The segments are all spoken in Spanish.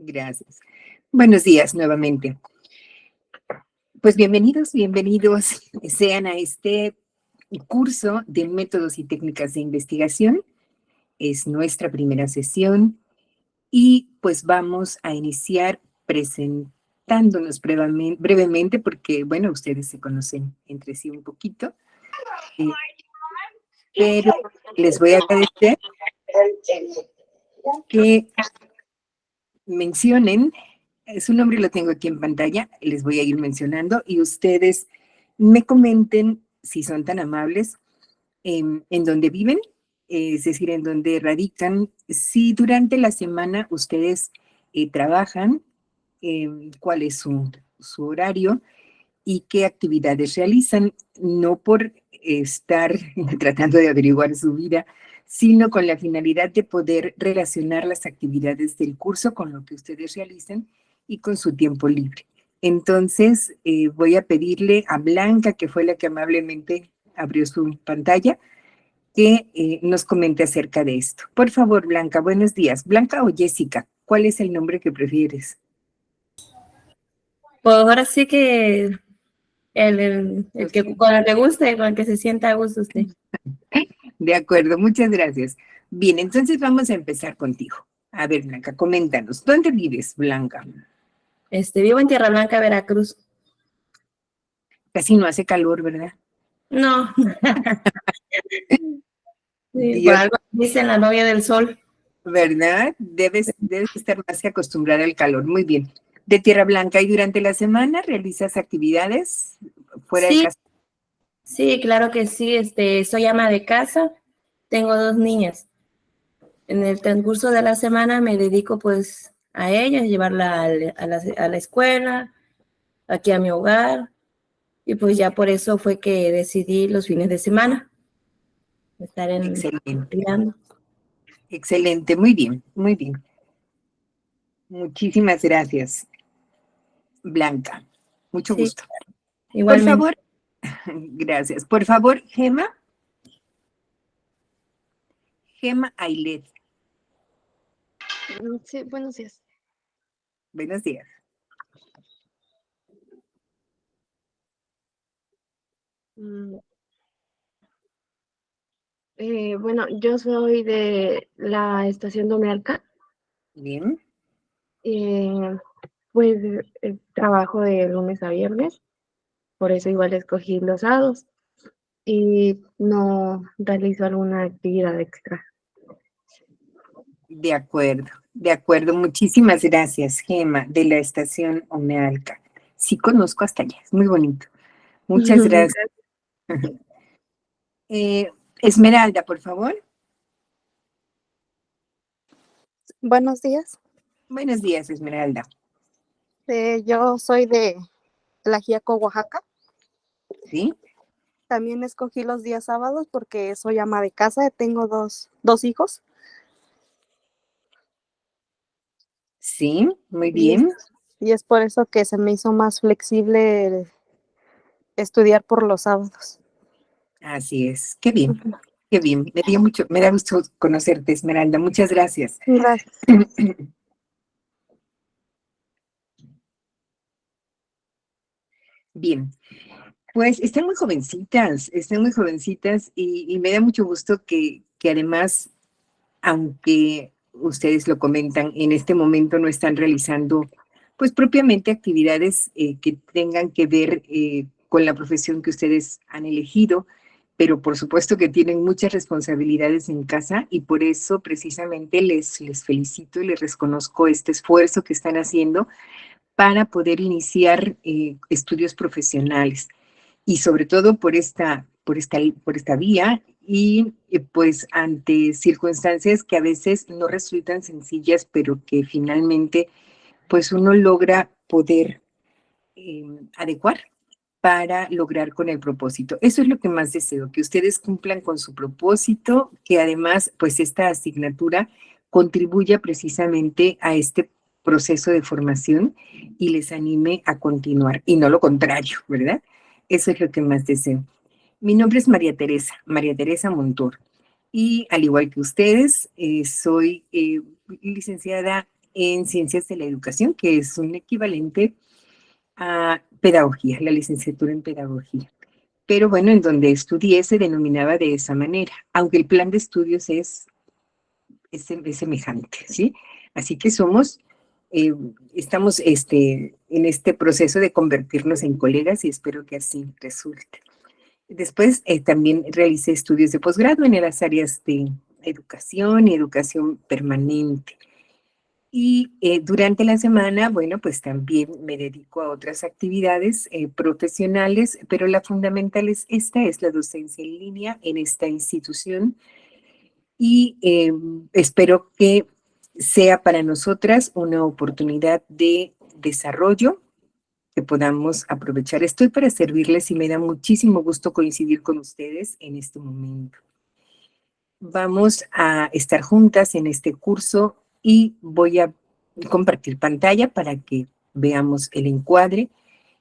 Gracias. Buenos días nuevamente. Pues bienvenidos sean a este curso de métodos y técnicas de investigación. Es nuestra primera sesión y pues vamos a iniciar presentándonos brevemente porque, bueno, ustedes se conocen entre sí un poquito, pero les voy a agradecer que mencionen. Su nombre lo tengo aquí en pantalla, les voy a ir mencionando y ustedes me comenten si son tan amables en dónde viven, es decir, en dónde radican, si durante la semana ustedes trabajan, cuál es su horario y qué actividades realizan, no por estar tratando de averiguar su vida, sino con la finalidad de poder relacionar las actividades del curso con lo que ustedes realizan y con su tiempo libre. Entonces, voy a pedirle a Blanca, que fue la que amablemente abrió su pantalla, que nos comente acerca de esto. Por favor, Blanca, buenos días. Blanca o Jessica, ¿cuál es el nombre que prefieres? Pues ahora sí que el que con el que guste, con el que se sienta a gusto usted. De acuerdo, muchas gracias. Bien, entonces vamos a empezar contigo. A ver, Blanca, coméntanos. ¿Dónde vives, Blanca? Vivo en Tierra Blanca, Veracruz. Casi no hace calor, ¿verdad? No. Sí, por Dios, algo dicen la novia del sol. ¿verdad? Debes estar más que acostumbrada al calor. Muy bien. De Tierra Blanca, ¿y durante la semana realizas actividades fuera de Sí, casa? sí, claro que sí. Soy ama de casa, tengo 2 niñas. En el transcurso de la semana me dedico pues a ellas, llevarla a la escuela, aquí a mi hogar, y pues ya por eso fue que decidí los fines de semana estar Excelente, cuidando. excelente, muy bien, muy bien. Muchísimas gracias, Blanca. Mucho Sí, gusto. Por igualmente. favor, gracias. Por favor, Gema Ailet. Sí, buenos días. Buenos días. Bueno, yo soy de la estación Domealca. Bien. Pues trabajo de lunes a viernes, por eso igual escogí los sábados y no realizo alguna actividad extra. De acuerdo, de acuerdo. Muchísimas gracias, Gema, de la estación Omealca. Sí conozco hasta allá, es muy bonito. Muchas gracias. Esmeralda, por favor. Buenos días. Buenos días, Esmeralda. Yo soy de Tlaxiaco, Oaxaca. ¿Sí? También escogí los días sábados porque soy ama de casa. Tengo dos hijos. Sí, muy Y bien. y es por eso que se me hizo más flexible estudiar por los sábados. Así es. Qué bien, qué bien. Me da gusto conocerte, Esmeralda. Muchas gracias. Gracias. Bien, pues están muy jovencitas y me da mucho gusto que además, aunque ustedes lo comentan, en este momento no están realizando, pues propiamente actividades que tengan que ver con la profesión que ustedes han elegido, pero por supuesto que tienen muchas responsabilidades en casa y por eso precisamente les felicito y les reconozco este esfuerzo que están haciendo para poder iniciar estudios profesionales y sobre todo por esta vía y pues ante circunstancias que a veces no resultan sencillas, pero que finalmente pues uno logra poder adecuar para lograr con el propósito. Eso es lo que más deseo, que ustedes cumplan con su propósito, que además pues esta asignatura contribuya precisamente a este proceso de formación y les anime a continuar y no lo contrario, ¿verdad? Eso es lo que más deseo. Mi nombre es María Teresa Montor, y al igual que ustedes, soy licenciada en Ciencias de la Educación, que es un equivalente a Pedagogía, la licenciatura en Pedagogía. Pero bueno, en donde estudié se denominaba de esa manera, aunque el plan de estudios es semejante, ¿sí? Así que estamos en este proceso de convertirnos en colegas y espero que así resulte. Después también realicé estudios de posgrado en las áreas de educación y educación permanente. Y durante la semana, bueno, pues también me dedico a otras actividades profesionales, pero la fundamental es la docencia en línea en esta institución y espero que sea para nosotras una oportunidad de desarrollo que podamos aprovechar. Estoy para servirles y me da muchísimo gusto coincidir con ustedes en este momento. Vamos a estar juntas en este curso y voy a compartir pantalla para que veamos el encuadre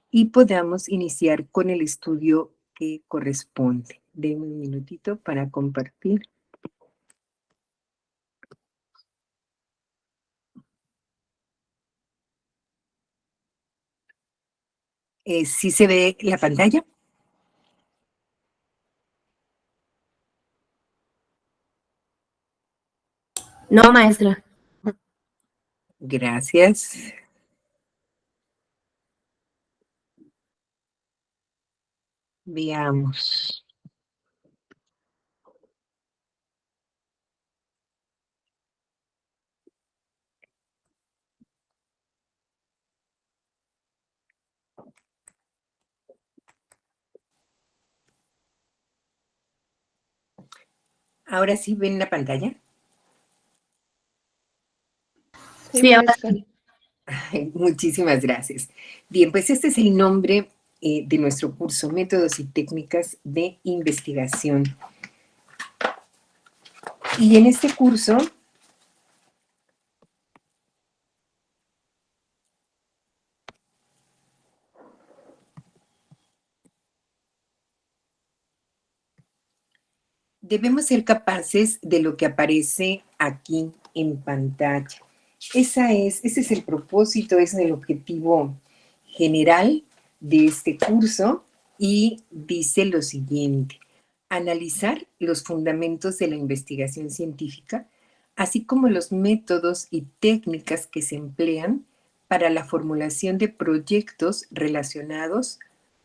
y podamos iniciar con el estudio que corresponde. Denme un minutito para compartir. ¿Sí se ve la pantalla? No, maestra. Gracias. Veamos. ¿Ahora sí ven la pantalla? Sí, ahora maestra. sí. Muchísimas gracias. Bien, pues este es el nombre de nuestro curso, Métodos y Técnicas de Investigación. Y en este curso debemos ser capaces de lo que aparece aquí en pantalla. Ese es el propósito, ese es el objetivo general de este curso y dice lo siguiente: analizar los fundamentos de la investigación científica, así como los métodos y técnicas que se emplean para la formulación de proyectos relacionados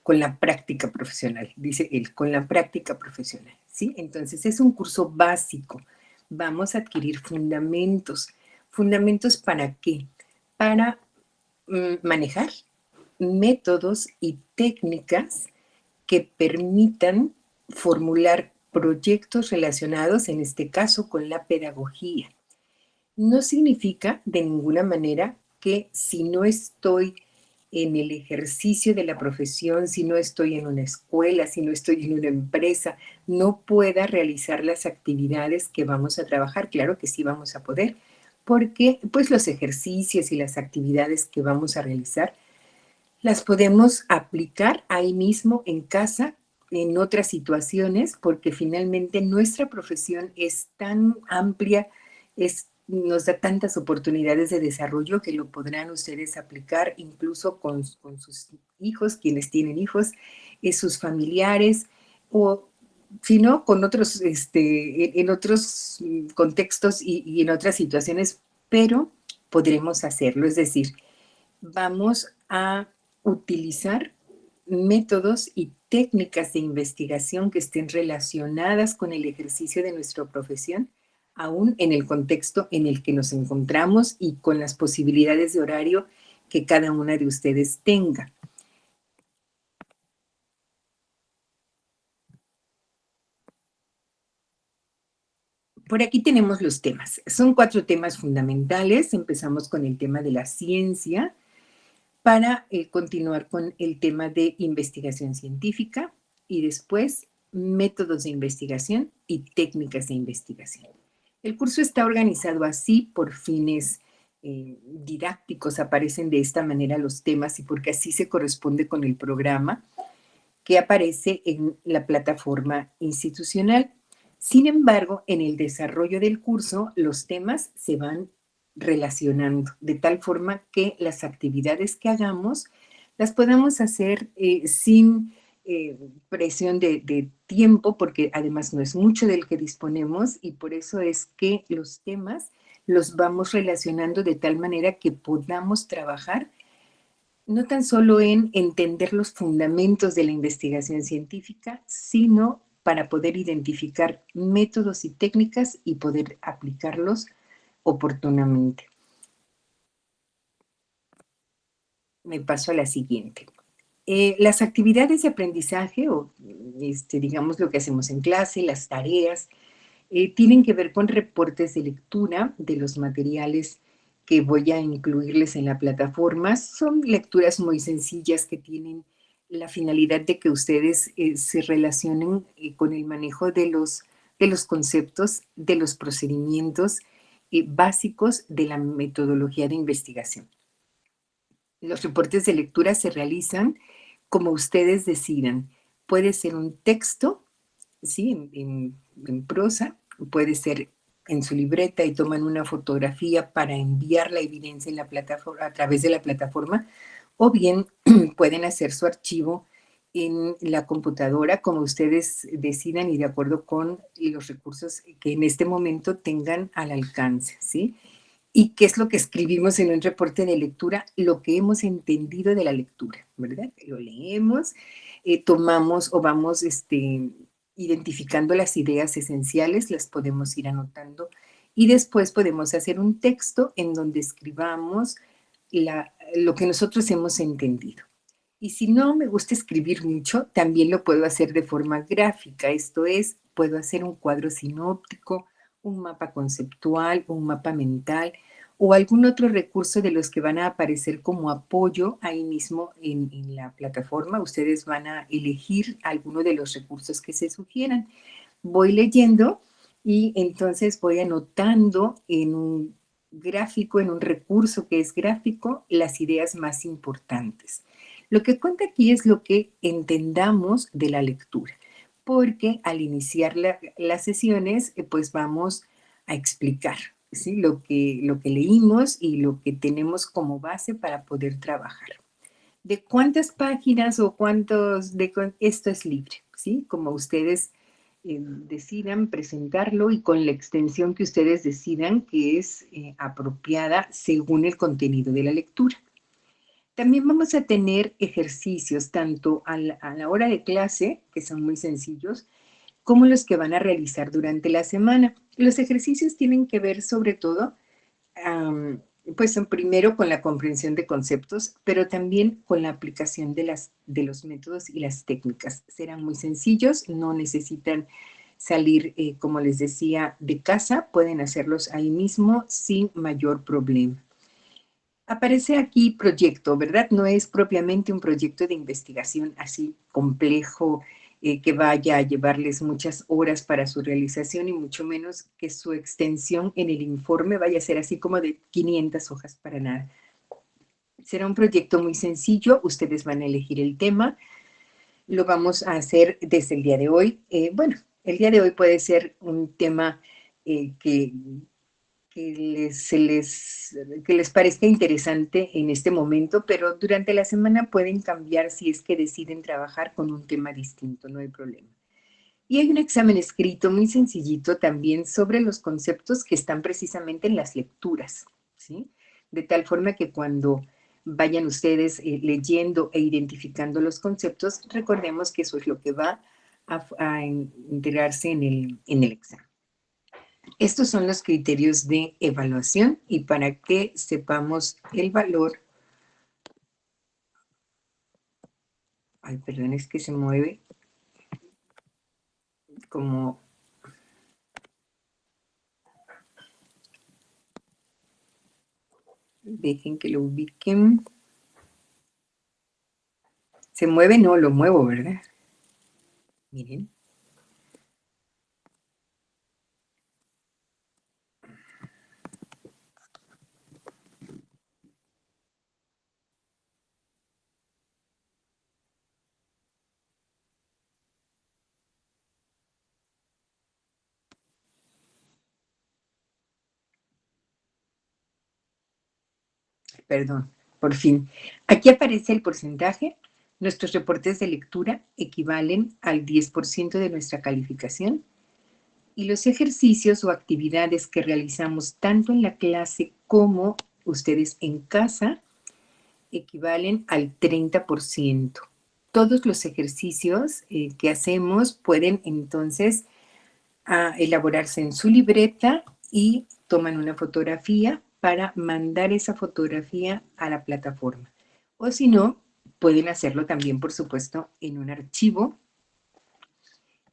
con la práctica profesional, dice él, con la práctica profesional, ¿sí? Entonces es un curso básico. Vamos a adquirir fundamentos. ¿Fundamentos para qué? Para manejar métodos y técnicas que permitan formular proyectos relacionados, en este caso, con la pedagogía. No significa de ninguna manera que si no estoy en el ejercicio de la profesión, si no estoy en una escuela, si no estoy en una empresa, no pueda realizar las actividades que vamos a trabajar. Claro que sí vamos a poder, porque pues los ejercicios y las actividades que vamos a realizar las podemos aplicar ahí mismo en casa, en otras situaciones, porque finalmente nuestra profesión es tan amplia, nos da tantas oportunidades de desarrollo que lo podrán ustedes aplicar incluso con sus hijos, quienes tienen hijos, sus familiares, o si no, con otros, en otros contextos y en otras situaciones, pero podremos hacerlo. Es decir, vamos a utilizar métodos y técnicas de investigación que estén relacionadas con el ejercicio de nuestra profesión, aún en el contexto en el que nos encontramos y con las posibilidades de horario que cada una de ustedes tenga. Por aquí tenemos los temas. Son 4 temas fundamentales. Empezamos con el tema de la ciencia, para continuar con el tema de investigación científica y después métodos de investigación y técnicas de investigación. El curso está organizado así por fines didácticos, aparecen de esta manera los temas y porque así se corresponde con el programa que aparece en la plataforma institucional. Sin embargo, en el desarrollo del curso, los temas se van relacionando, de tal forma que las actividades que hagamos las podamos hacer sin presión de tiempo, porque además no es mucho del que disponemos y por eso es que los temas los vamos relacionando de tal manera que podamos trabajar no tan solo en entender los fundamentos de la investigación científica, sino para poder identificar métodos y técnicas y poder aplicarlos oportunamente. Me paso a la siguiente. Las actividades de aprendizaje, o digamos lo que hacemos en clase, las tareas, tienen que ver con reportes de lectura de los materiales que voy a incluirles en la plataforma. Son lecturas muy sencillas que tienen la finalidad de que ustedes se relacionen con el manejo de los conceptos, de los procedimientos básicos de la metodología de investigación. Los reportes de lectura se realizan como ustedes decidan. Puede ser un texto, ¿sí? En prosa, puede ser en su libreta y toman una fotografía para enviar la evidencia en la plataforma, a través de la plataforma, o bien pueden hacer su archivo en la computadora como ustedes decidan y de acuerdo con los recursos que en este momento tengan al alcance, ¿sí? ¿Y qué es lo que escribimos en un reporte de lectura? Lo que hemos entendido de la lectura, ¿verdad? Lo leemos, tomamos o vamos identificando las ideas esenciales, las podemos ir anotando y después podemos hacer un texto en donde escribamos lo que nosotros hemos entendido. Y si no me gusta escribir mucho, también lo puedo hacer de forma gráfica, esto es, puedo hacer un cuadro sinóptico, un mapa conceptual, un mapa mental o algún otro recurso de los que van a aparecer como apoyo ahí mismo en la plataforma. Ustedes van a elegir alguno de los recursos que se sugieran. Voy leyendo y entonces voy anotando en un gráfico, en un recurso que es gráfico, las ideas más importantes. Lo que cuenta aquí es lo que entendamos de la lectura, porque al iniciar las sesiones, pues vamos a explicar, ¿sí? Lo que leímos y lo que tenemos como base para poder trabajar. ¿De cuántas páginas o cuántos esto es libre, ¿sí? Como ustedes decidan presentarlo y con la extensión que ustedes decidan que es apropiada según el contenido de la lectura. También vamos a tener ejercicios tanto a la hora de clase, que son muy sencillos, como los que van a realizar durante la semana. Los ejercicios tienen que ver sobre todo, pues primero con la comprensión de conceptos, pero también con la aplicación de los métodos y las técnicas. Serán muy sencillos, no necesitan salir, como les decía, de casa, pueden hacerlos ahí mismo sin mayor problema. Aparece aquí proyecto, ¿verdad? No es propiamente un proyecto de investigación así complejo que vaya a llevarles muchas horas para su realización y mucho menos que su extensión en el informe vaya a ser así como de 500 hojas para nada. Será un proyecto muy sencillo, ustedes van a elegir el tema, lo vamos a hacer desde el día de hoy. Bueno, el día de hoy puede ser un tema que les parezca interesante en este momento, pero durante la semana pueden cambiar si es que deciden trabajar con un tema distinto, no hay problema. Y hay un examen escrito muy sencillito también sobre los conceptos que están precisamente en las lecturas, ¿sí? De tal forma que cuando vayan ustedes leyendo e identificando los conceptos, recordemos que eso es lo que va a integrarse en el examen. Estos son los criterios de evaluación y para que sepamos el valor. Ay, perdón, es que se mueve como... Dejen que lo ubiquen. Se mueve, no, lo muevo, ¿verdad? Miren. Perdón, por fin. Aquí aparece el porcentaje. Nuestros reportes de lectura equivalen al 10% de nuestra calificación y los ejercicios o actividades que realizamos tanto en la clase como ustedes en casa equivalen al 30%. Todos los ejercicios que hacemos pueden entonces elaborarse en su libreta y toman una fotografía para mandar esa fotografía a la plataforma. O si no, pueden hacerlo también, por supuesto, en un archivo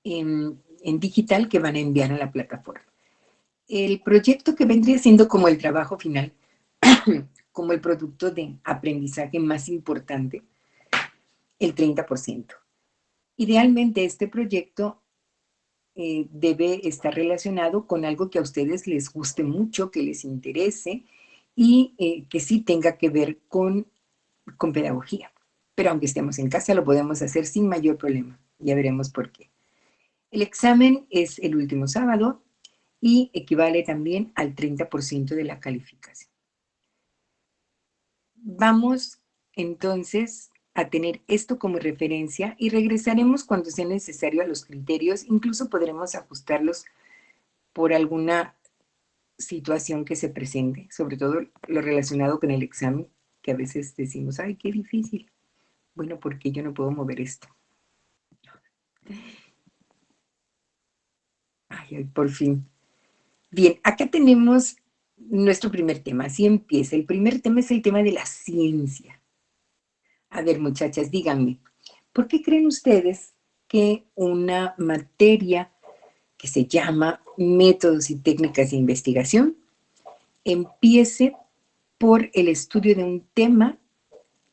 en digital que van a enviar a la plataforma. El proyecto que vendría siendo como el trabajo final, como el producto de aprendizaje más importante, el 30%. Idealmente este proyecto debe estar relacionado con algo que a ustedes les guste mucho, que les interese y que sí tenga que ver con pedagogía. Pero aunque estemos en casa, lo podemos hacer sin mayor problema. Ya veremos por qué. El examen es el último sábado y equivale también al 30% de la calificación. Vamos entonces a tener esto como referencia y regresaremos cuando sea necesario a los criterios, incluso podremos ajustarlos por alguna situación que se presente, sobre todo lo relacionado con el examen, que a veces decimos, ay, qué difícil. Bueno, porque yo no puedo mover esto. Ay, por fin. Bien, acá tenemos nuestro primer tema, así empieza. El primer tema es el tema de la ciencia. A ver, muchachas, díganme, ¿por qué creen ustedes que una materia que se llama Métodos y Técnicas de Investigación empiece por el estudio de un tema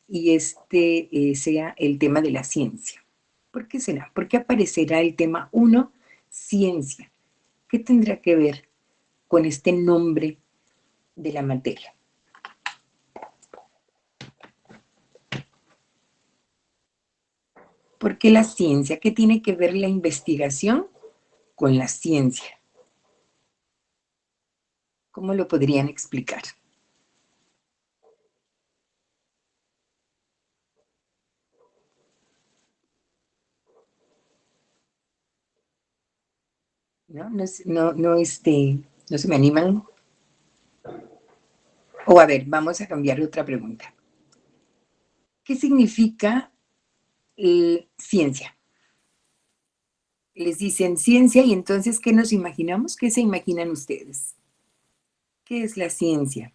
y este sea el tema de la ciencia? ¿Por qué será? ¿Por qué aparecerá el tema 1, ciencia? ¿Qué tendrá que ver con este nombre de la materia? ¿Por qué la ciencia? ¿Qué tiene que ver la investigación con la ciencia? ¿Cómo lo podrían explicar? ¿No? No se me animan. O a ver, vamos a cambiar otra pregunta. ¿Qué significa ciencia? Les dicen ciencia y entonces, ¿qué nos imaginamos? ¿Qué se imaginan ustedes? ¿Qué es la ciencia?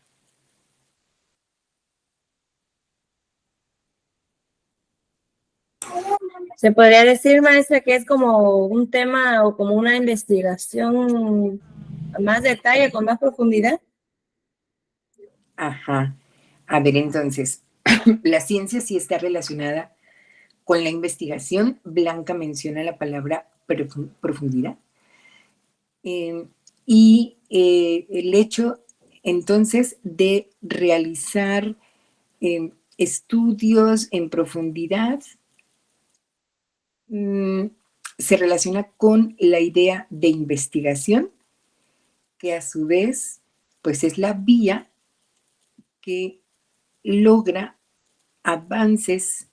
Se podría decir, maestra, que es como un tema o como una investigación a más detalle, con más profundidad. Ajá. A ver, entonces, la ciencia sí está relacionada con la investigación. Blanca menciona la palabra profundidad. El hecho, entonces, de realizar estudios en profundidad se relaciona con la idea de investigación, que a su vez, pues es la vía que logra avances,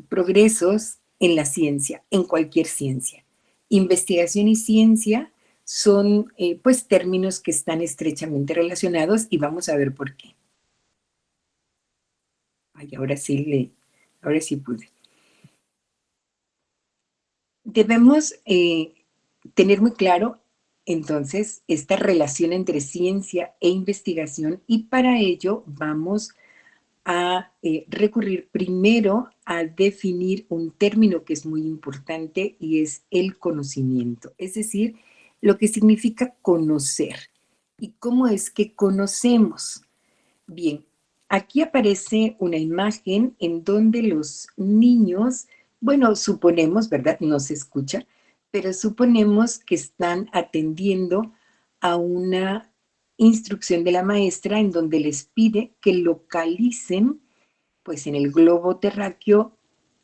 progresos en la ciencia, en cualquier ciencia. Investigación y ciencia son pues términos que están estrechamente relacionados y vamos a ver por qué. Ay, ahora sí pude. Debemos tener muy claro entonces esta relación entre ciencia e investigación y para ello vamos a recurrir primero a definir un término que es muy importante y es el conocimiento, es decir, lo que significa conocer. ¿Y cómo es que conocemos? Bien, aquí aparece una imagen en donde los niños, bueno, suponemos, ¿verdad? No se escucha, pero suponemos que están atendiendo a una instrucción de la maestra en donde les pide que localicen, pues en el globo terráqueo,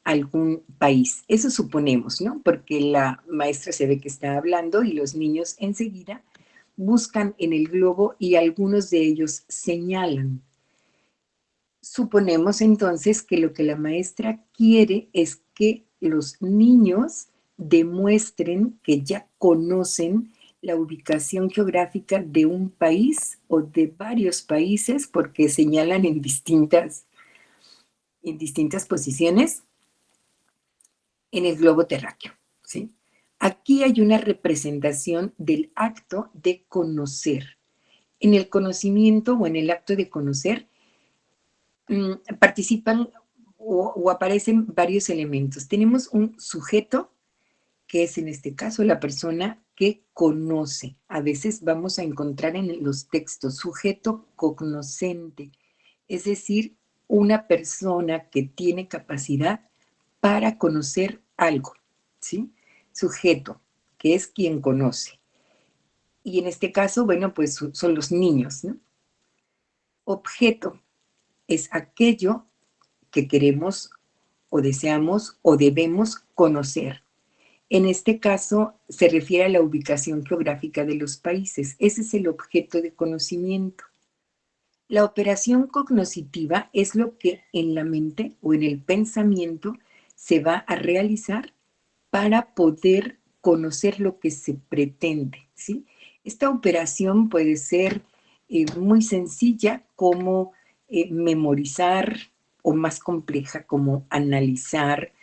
algún país. Eso suponemos, ¿no? Porque la maestra se ve que está hablando y los niños enseguida buscan en el globo y algunos de ellos señalan. suponemos entonces que lo que la maestra quiere es que los niños demuestren que ya conocen la ubicación geográfica de un país o de varios países, porque señalan en distintas posiciones en el globo terráqueo, ¿sí? Aquí hay una representación del acto de conocer. En el conocimiento o en el acto de conocer participan o aparecen varios elementos. Tenemos un sujeto, que es en este caso la persona que conoce. A veces vamos a encontrar en los textos sujeto cognoscente, es decir, una persona que tiene capacidad para conocer algo, ¿sí? Sujeto, que es quien conoce. Y en este caso, bueno, pues son los niños, ¿no? Objeto es aquello que queremos o deseamos o debemos conocer. En este caso se refiere a la ubicación geográfica de los países. Ese es el objeto de conocimiento. La operación cognoscitiva es lo que en la mente o en el pensamiento se va a realizar para poder conocer lo que se pretende, ¿sí? Esta operación puede ser muy sencilla como memorizar o más compleja como analizar,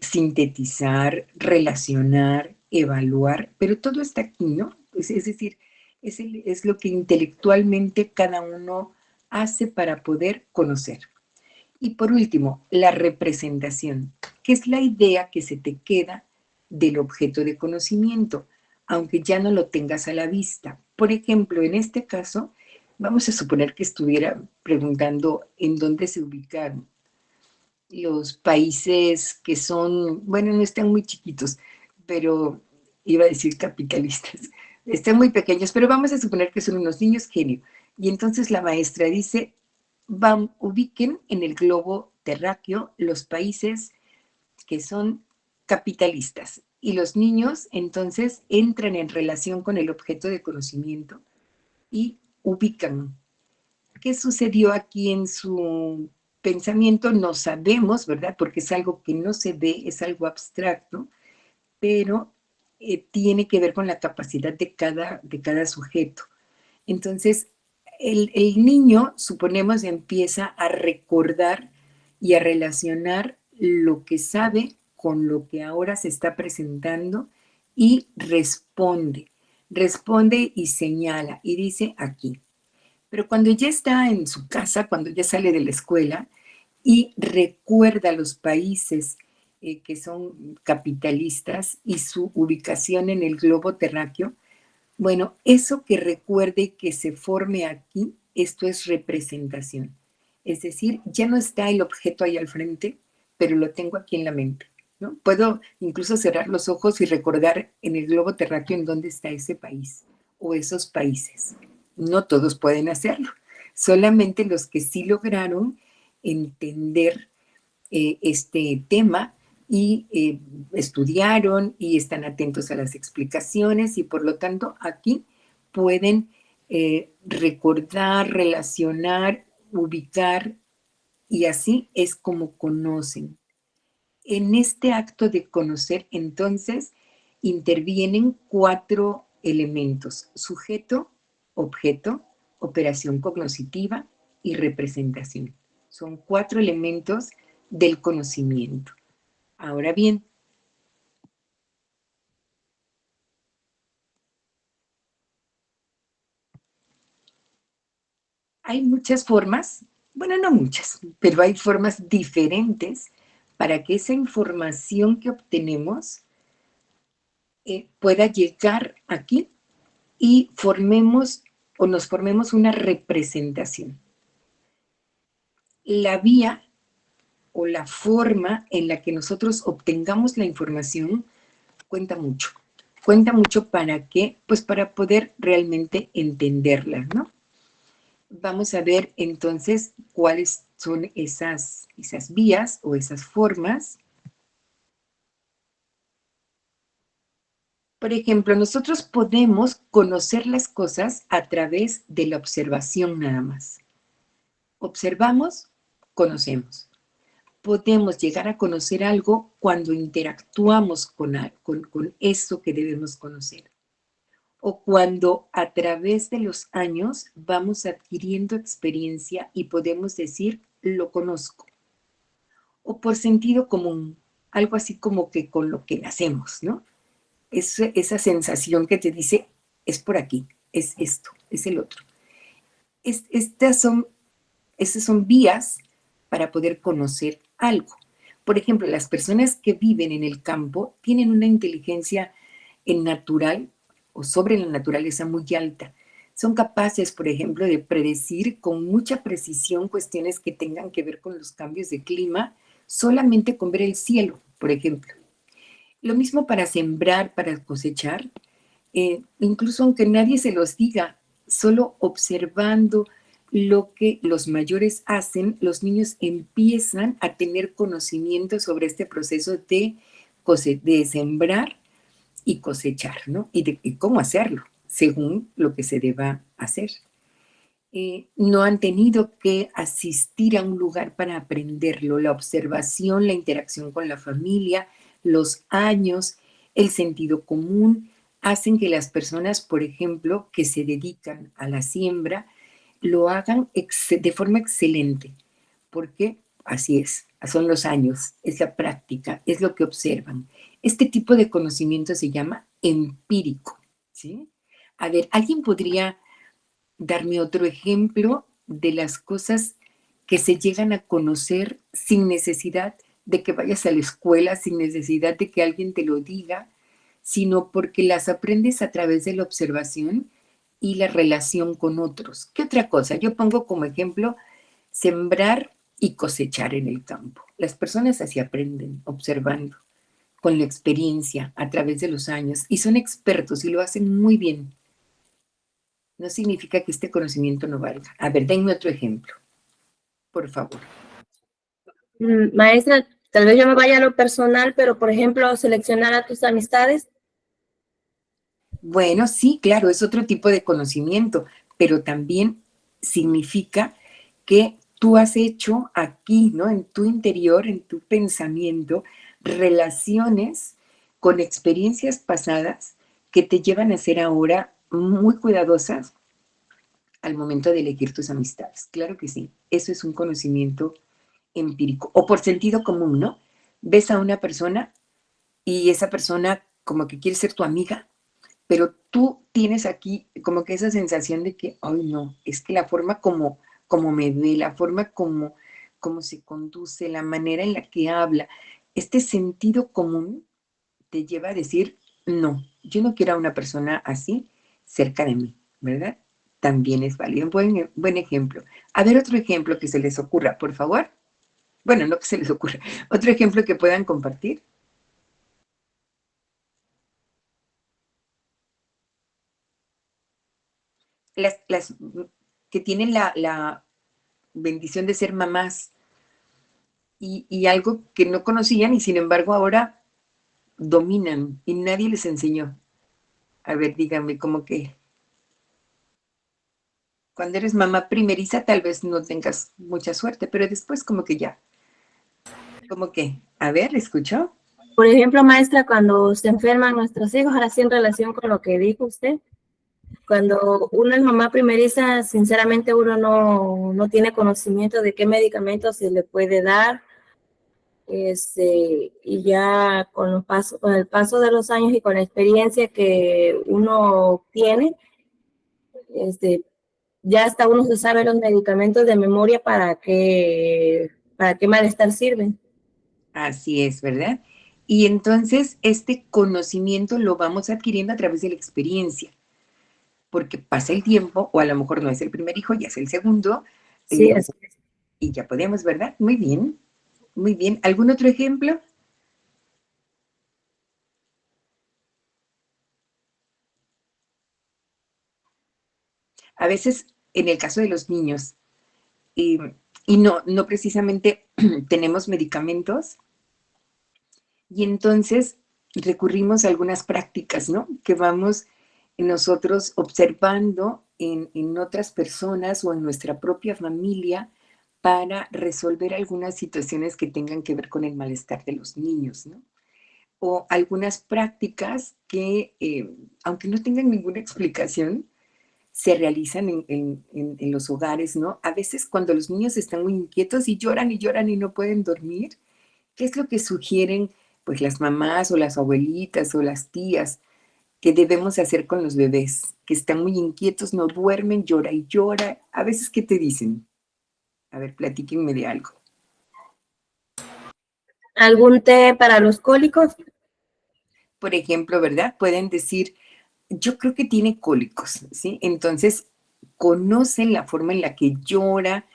sintetizar, relacionar, evaluar, pero todo está aquí, ¿no? Es decir, es lo que intelectualmente cada uno hace para poder conocer. Y por último, la representación, que es la idea que se te queda del objeto de conocimiento, aunque ya no lo tengas a la vista. Por ejemplo, en este caso, vamos a suponer que estuviera preguntando en dónde se ubican los países que son, bueno, no están muy chiquitos, pero iba a decir capitalistas, están muy pequeños, pero vamos a suponer que son unos niños genio. Y entonces la maestra dice, ubiquen en el globo terráqueo los países que son capitalistas. Y los niños entonces entran en relación con el objeto de conocimiento y ubican. ¿Qué sucedió aquí en su pensamiento? No sabemos, ¿verdad? Porque es algo que no se ve, es algo abstracto, pero tiene que ver con la capacidad de cada sujeto. Entonces, el niño, suponemos, empieza a recordar y a relacionar lo que sabe con lo que ahora se está presentando y responde y señala y dice aquí. Pero cuando ya está en su casa, cuando ya sale de la escuela y recuerda los países que son capitalistas y su ubicación en el globo terráqueo, bueno, eso que recuerde y que se forme aquí, esto es representación. Es decir, ya no está el objeto ahí al frente, pero lo tengo aquí en la mente, ¿no? Puedo incluso cerrar los ojos y recordar en el globo terráqueo en dónde está ese país o esos países. No todos pueden hacerlo, solamente los que sí lograron entender este tema y estudiaron y están atentos a las explicaciones y por lo tanto aquí pueden recordar, relacionar, ubicar y así es como conocen. En este acto de conocer entonces intervienen 4 elementos: sujeto, objeto, operación cognoscitiva y representación. Son 4 elementos del conocimiento. Ahora bien, hay muchas formas, bueno, no muchas, pero hay formas diferentes para que esa información que obtenemos pueda llegar aquí y formemos o nos formemos una representación. La vía o la forma en la que nosotros obtengamos la información cuenta mucho. Cuenta mucho para qué, pues para poder realmente entenderla, ¿no? Vamos a ver entonces cuáles son esas vías o esas formas. Por ejemplo, nosotros podemos conocer las cosas a través de la observación nada más. Observamos conocemos. Podemos llegar a conocer algo cuando interactuamos con eso que debemos conocer. O cuando a través de los años vamos adquiriendo experiencia y podemos decir, lo conozco. O por sentido común, algo así como que con lo que nacemos, ¿no? Esa sensación que te dice, es por aquí, es esto, es el otro. Esas son vías para poder conocer algo. Por ejemplo, las personas que viven en el campo tienen una inteligencia natural o sobre la naturaleza muy alta. Son capaces, por ejemplo, de predecir con mucha precisión cuestiones que tengan que ver con los cambios de clima, solamente con ver el cielo, por ejemplo. Lo mismo para sembrar, para cosechar, incluso aunque nadie se los diga, solo observando lo que los mayores hacen, los niños empiezan a tener conocimiento sobre este proceso de sembrar y cosechar, ¿no? Y cómo hacerlo, según lo que se deba hacer. No han tenido que asistir a un lugar para aprenderlo. La observación, la interacción con la familia, los años, el sentido común, hacen que las personas, por ejemplo, que se dedican a la siembra, lo hagan de forma excelente, porque así es, son los años, es la práctica, es lo que observan. Este tipo de conocimiento se llama empírico, ¿sí? A ver, ¿alguien podría darme otro ejemplo de las cosas que se llegan a conocer sin necesidad de que vayas a la escuela, sin necesidad de que alguien te lo diga, sino porque las aprendes a través de la observación y la relación con otros? ¿Qué otra cosa? Yo pongo como ejemplo sembrar y cosechar en el campo. Las personas así aprenden, observando, con la experiencia, a través de los años, y son expertos y lo hacen muy bien. No significa que este conocimiento no valga. A ver, denme otro ejemplo, por favor. Maestra, tal vez yo me vaya a lo personal, pero por ejemplo, seleccionar a tus amistades. Bueno, sí, claro, es otro tipo de conocimiento, pero también significa que tú has hecho aquí, ¿no? En tu interior, en tu pensamiento, relaciones con experiencias pasadas que te llevan a ser ahora muy cuidadosas al momento de elegir tus amistades. Claro que sí, eso es un conocimiento empírico o por sentido común, ¿no? Ves a una persona y esa persona como que quiere ser tu amiga, pero tú tienes aquí como que esa sensación de que, ay no, es que la forma como me ve, la forma como se conduce, la manera en la que habla, este sentido común te lleva a decir, no, yo no quiero a una persona así cerca de mí, ¿verdad? También es válido, buen ejemplo. A ver, otro ejemplo que se les ocurra, por favor. Bueno, no que se les ocurra, otro ejemplo que puedan compartir. Las que tienen la bendición de ser mamás y algo que no conocían y sin embargo ahora dominan y nadie les enseñó. A ver, díganme, como que cuando eres mamá primeriza tal vez no tengas mucha suerte, pero después como que ya. Como que, a ver, ¿escuchó? Por ejemplo, maestra, cuando se enferman nuestros hijos, así en relación con lo que dijo usted, cuando uno es mamá primeriza, sinceramente uno no tiene conocimiento de qué medicamento se le puede dar, y ya con el paso de los años y con la experiencia que uno obtiene, ya hasta uno se sabe los medicamentos de memoria para qué malestar sirven. Así es, ¿verdad? Y entonces este conocimiento lo vamos adquiriendo a través de la experiencia, porque pasa el tiempo, o a lo mejor no es el primer hijo, ya es el segundo, Sí, así es. y ya podemos, ¿verdad? Muy bien, muy bien. ¿Algún otro ejemplo? A veces, en el caso de los niños, y no precisamente tenemos medicamentos, y entonces recurrimos a algunas prácticas, ¿no? Que vamos nosotros observando en otras personas o en nuestra propia familia para resolver algunas situaciones que tengan que ver con el malestar de los niños, ¿no? O algunas prácticas que, aunque no tengan ninguna explicación, se realizan en los hogares, ¿no? A veces cuando los niños están muy inquietos y lloran y no pueden dormir, ¿qué es lo que sugieren pues las mamás o las abuelitas o las tías que debemos hacer con los bebés que están muy inquietos, no duermen, llora y llora? A veces, ¿qué te dicen? A ver, platíquenme de algo. ¿Algún té para los cólicos? Por ejemplo, ¿verdad? Pueden decir, yo creo que tiene cólicos, ¿sí? Entonces, conocen la forma en la que llora,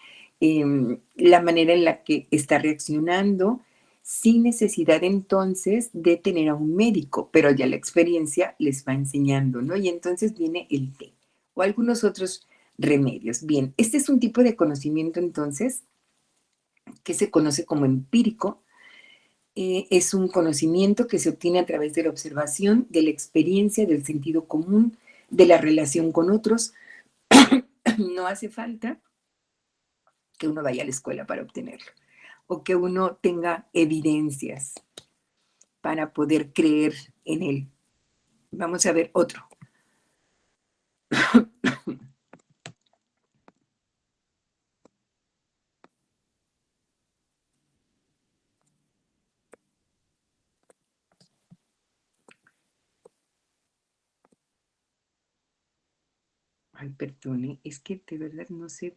la manera en la que está reaccionando, sin necesidad entonces de tener a un médico, pero ya la experiencia les va enseñando, ¿no? Y entonces viene el té o algunos otros remedios. Bien, este es un tipo de conocimiento entonces que se conoce como empírico. Es un conocimiento que se obtiene a través de la observación, de la experiencia, del sentido común, de la relación con otros. No hace falta que uno vaya a la escuela para obtenerlo o que uno tenga evidencias para poder creer en él. Vamos a ver otro. Ay, perdone, es que de verdad no sé.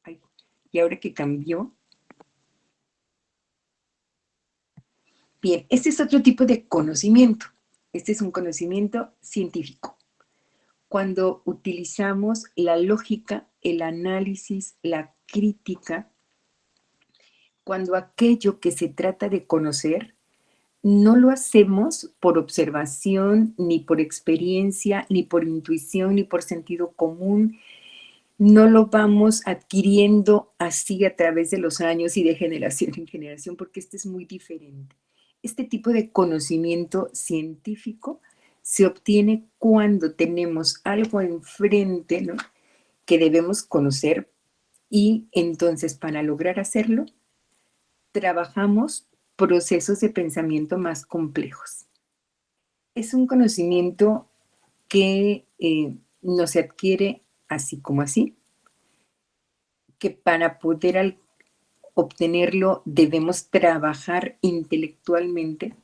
Ay, y ahora que cambió. Bien, este es otro tipo de conocimiento. Este es un conocimiento científico. Cuando utilizamos la lógica, el análisis, la crítica, cuando aquello que se trata de conocer no lo hacemos por observación, ni por experiencia, ni por intuición, ni por sentido común, no lo vamos adquiriendo así a través de los años y de generación en generación, porque este es muy diferente. Este tipo de conocimiento científico se obtiene cuando tenemos algo enfrente, ¿no?, que debemos conocer, y entonces para lograr hacerlo trabajamos procesos de pensamiento más complejos. Es un conocimiento que no se adquiere así como así, que para poder obtenerlo debemos trabajar intelectualmente,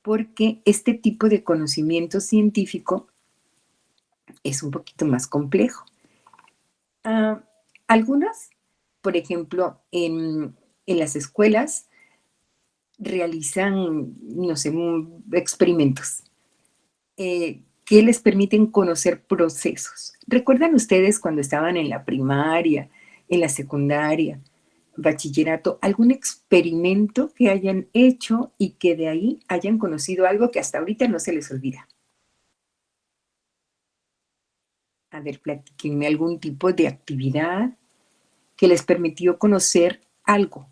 porque este tipo de conocimiento científico es un poquito más complejo. Algunas, por ejemplo, en las escuelas realizan, no sé, experimentos que les permiten conocer procesos. ¿Recuerdan ustedes cuando estaban en la primaria, en la secundaria, bachillerato, algún experimento que hayan hecho y que de ahí hayan conocido algo que hasta ahorita no se les olvida? A ver, platíquenme algún tipo de actividad que les permitió conocer algo,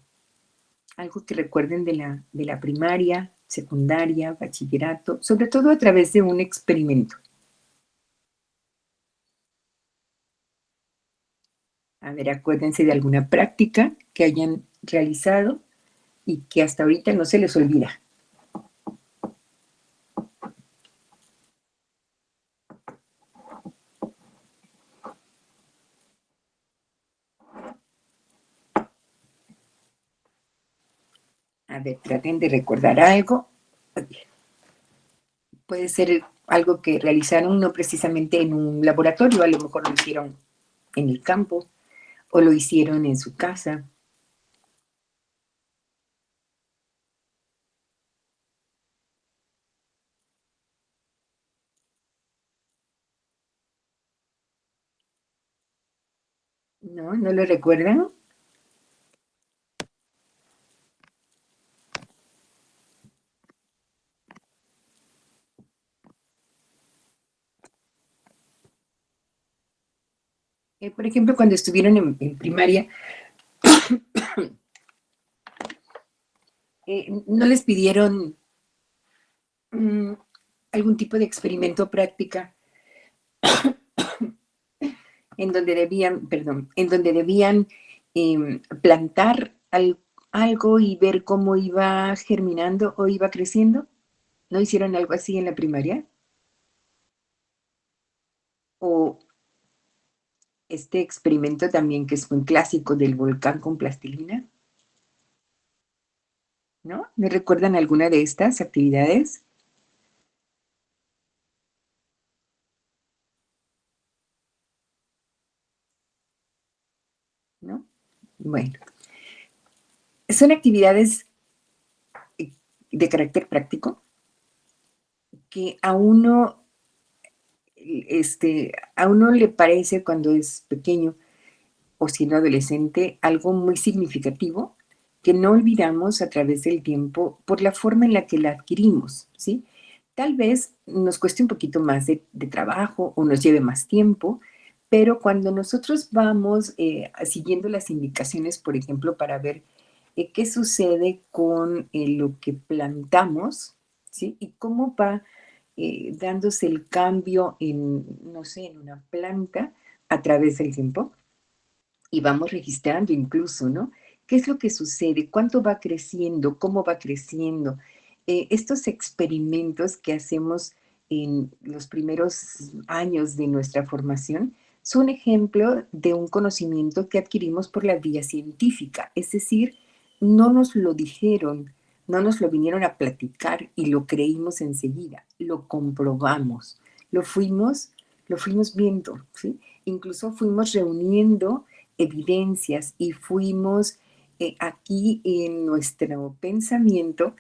algo que recuerden de la primaria, secundaria, bachillerato, sobre todo a través de un experimento. A ver, acuérdense de alguna práctica que hayan realizado y que hasta ahorita no se les olvida. A ver, traten de recordar algo. Puede ser algo que realizaron no precisamente en un laboratorio, a lo mejor lo hicieron en el campo o lo hicieron en su casa. ¿No? ¿No lo recuerdan? Por ejemplo, cuando estuvieron en primaria, ¿no les pidieron algún tipo de experimento o práctica en donde debían, perdón, en donde debían plantar algo y ver cómo iba germinando o iba creciendo. ¿No hicieron algo así en la primaria? O este experimento también que es muy clásico del volcán con plastilina, ¿no? ¿Me recuerdan alguna de estas actividades? ¿No? Bueno, son actividades de carácter práctico que a uno le parece cuando es pequeño o siendo adolescente algo muy significativo que no olvidamos a través del tiempo por la forma en la que la adquirimos, ¿sí? Tal vez nos cueste un poquito más de trabajo o nos lleve más tiempo, pero cuando nosotros vamos siguiendo las indicaciones, por ejemplo, para ver qué sucede con lo que plantamos, ¿sí? Y cómo va dándose el cambio en, no sé, en una planta a través del tiempo, y vamos registrando incluso, ¿no? ¿Qué es lo que sucede? ¿Cuánto va creciendo? ¿Cómo va creciendo? Estos experimentos que hacemos en los primeros años de nuestra formación son ejemplo de un conocimiento que adquirimos por la vía científica, es decir, no nos lo dijeron, no nos lo vinieron a platicar y lo creímos enseguida, lo comprobamos, lo fuimos, lo fuimos viendo, ¿sí? Incluso fuimos reuniendo evidencias y fuimos aquí en nuestro pensamiento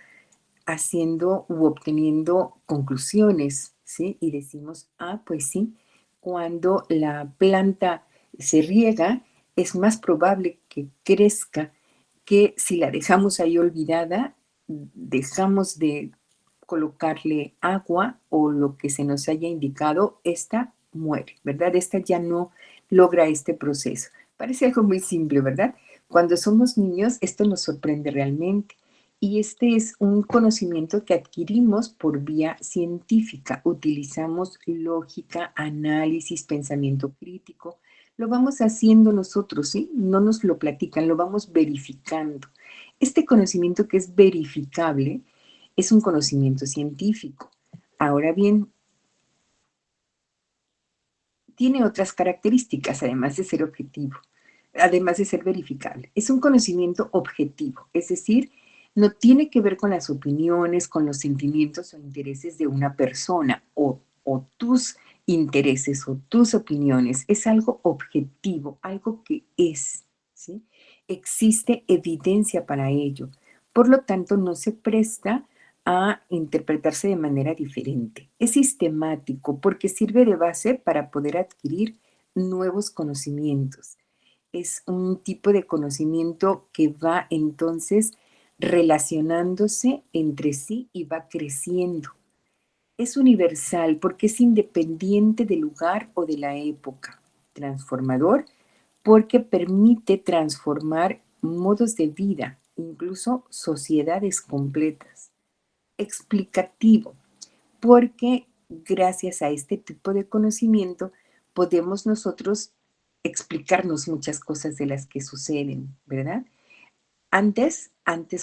haciendo u obteniendo conclusiones, ¿sí? Y decimos, ah, pues sí, cuando la planta se riega, es más probable que crezca que si la dejamos ahí olvidada, dejamos de colocarle agua o lo que se nos haya indicado, esta muere, ¿verdad? Esta ya no logra este proceso. Parece algo muy simple, ¿verdad? Cuando somos niños, esto nos sorprende realmente. Y este es un conocimiento que adquirimos por vía científica. Utilizamos lógica, análisis, pensamiento crítico. Lo vamos haciendo nosotros, ¿sí? No nos lo platican, lo vamos verificando. Este conocimiento que es verificable es un conocimiento científico. Ahora bien, tiene otras características, además de ser objetivo, además de ser verificable. Es un conocimiento objetivo, es decir, no tiene que ver con las opiniones, con los sentimientos o intereses de una persona o tus intereses o tus opiniones. Es algo objetivo, algo que es, ¿sí? Existe evidencia para ello. Por lo tanto, no se presta a interpretarse de manera diferente. Es sistemático porque sirve de base para poder adquirir nuevos conocimientos. Es un tipo de conocimiento que va entonces relacionándose entre sí y va creciendo. Es universal porque es independiente del lugar o de la época. Transformador porque permite transformar modos de vida, incluso sociedades completas. Explicativo porque gracias a este tipo de conocimiento podemos nosotros explicarnos muchas cosas de las que suceden, ¿verdad? Antes,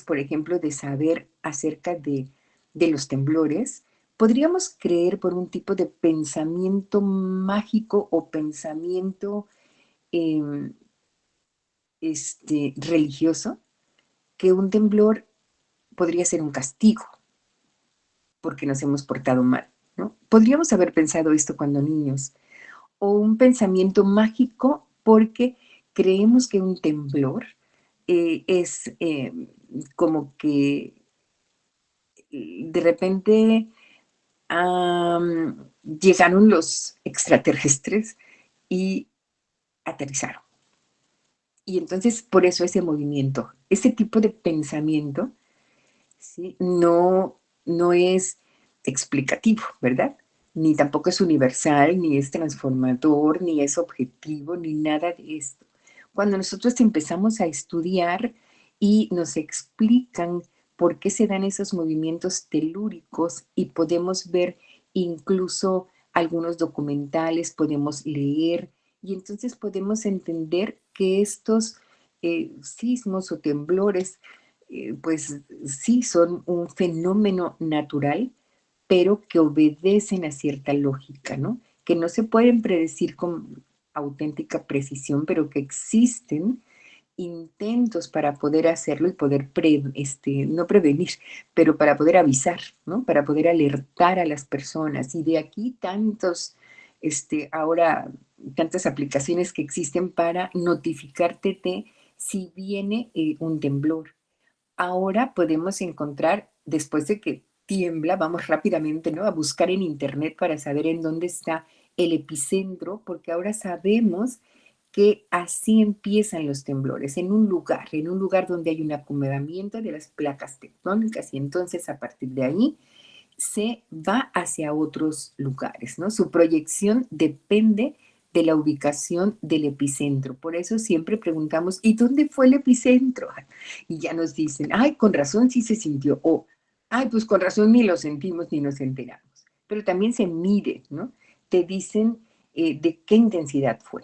por ejemplo, de saber acerca de los temblores, podríamos creer por un tipo de pensamiento mágico o pensamiento eh, religioso que un temblor podría ser un castigo porque nos hemos portado mal, ¿no? Podríamos haber pensado esto cuando niños, o un pensamiento mágico porque creemos que un temblor es como que de repente llegaron los extraterrestres y aterrizaron. Y entonces por eso ese movimiento, ese tipo de pensamiento, ¿sí? No es explicativo, ¿verdad? Ni tampoco es universal, ni es transformador, ni es objetivo, ni nada de esto. Cuando nosotros empezamos a estudiar y nos explican por qué se dan esos movimientos telúricos y podemos ver incluso algunos documentales, podemos leer Y entonces podemos entender que estos sismos o temblores, pues sí son un fenómeno natural, pero que obedecen a cierta lógica, ¿no? Que no se pueden predecir con auténtica precisión, pero que existen intentos para poder hacerlo y poder, no prevenir, pero para poder avisar, ¿no? Para poder alertar a las personas. Y de aquí ahora, tantas aplicaciones que existen para notificarte de si viene un temblor. Ahora podemos encontrar, después de que tiembla, vamos rápidamente, ¿no? A buscar en internet para saber en dónde está el epicentro, porque ahora sabemos que así empiezan los temblores, en un lugar donde hay un acomodamiento de las placas tectónicas y entonces a partir de ahí se va hacia otros lugares, ¿no? Su proyección depende de la ubicación del epicentro. Por eso siempre preguntamos, ¿y dónde fue el epicentro? Y ya nos dicen, ay, con razón sí se sintió, o, ay, pues con razón ni lo sentimos ni nos enteramos. Pero también se mide, ¿no? Te dicen de qué intensidad fue.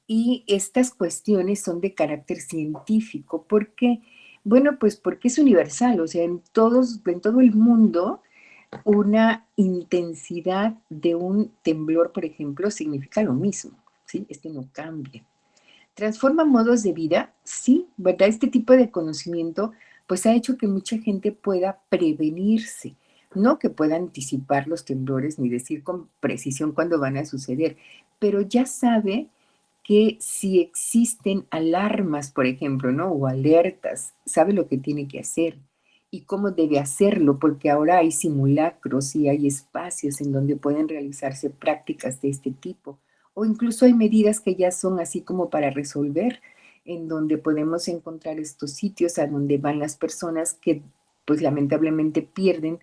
Y estas cuestiones son de carácter científico. ¿Por qué? Bueno, pues porque es universal, o sea, en todo el mundo, una intensidad de un temblor, por ejemplo, significa lo mismo, ¿sí? Este no cambia. ¿Transforma modos de vida? Sí, ¿verdad? Este tipo de conocimiento pues ha hecho que mucha gente pueda prevenirse, no que pueda anticipar los temblores ni decir con precisión cuándo van a suceder, pero ya sabe que si existen alarmas, por ejemplo, ¿no? O alertas, sabe lo que tiene que hacer y cómo debe hacerlo, porque ahora hay simulacros y hay espacios en donde pueden realizarse prácticas de este tipo o incluso hay medidas que ya son así como para resolver, en donde podemos encontrar estos sitios a donde van las personas que pues lamentablemente pierden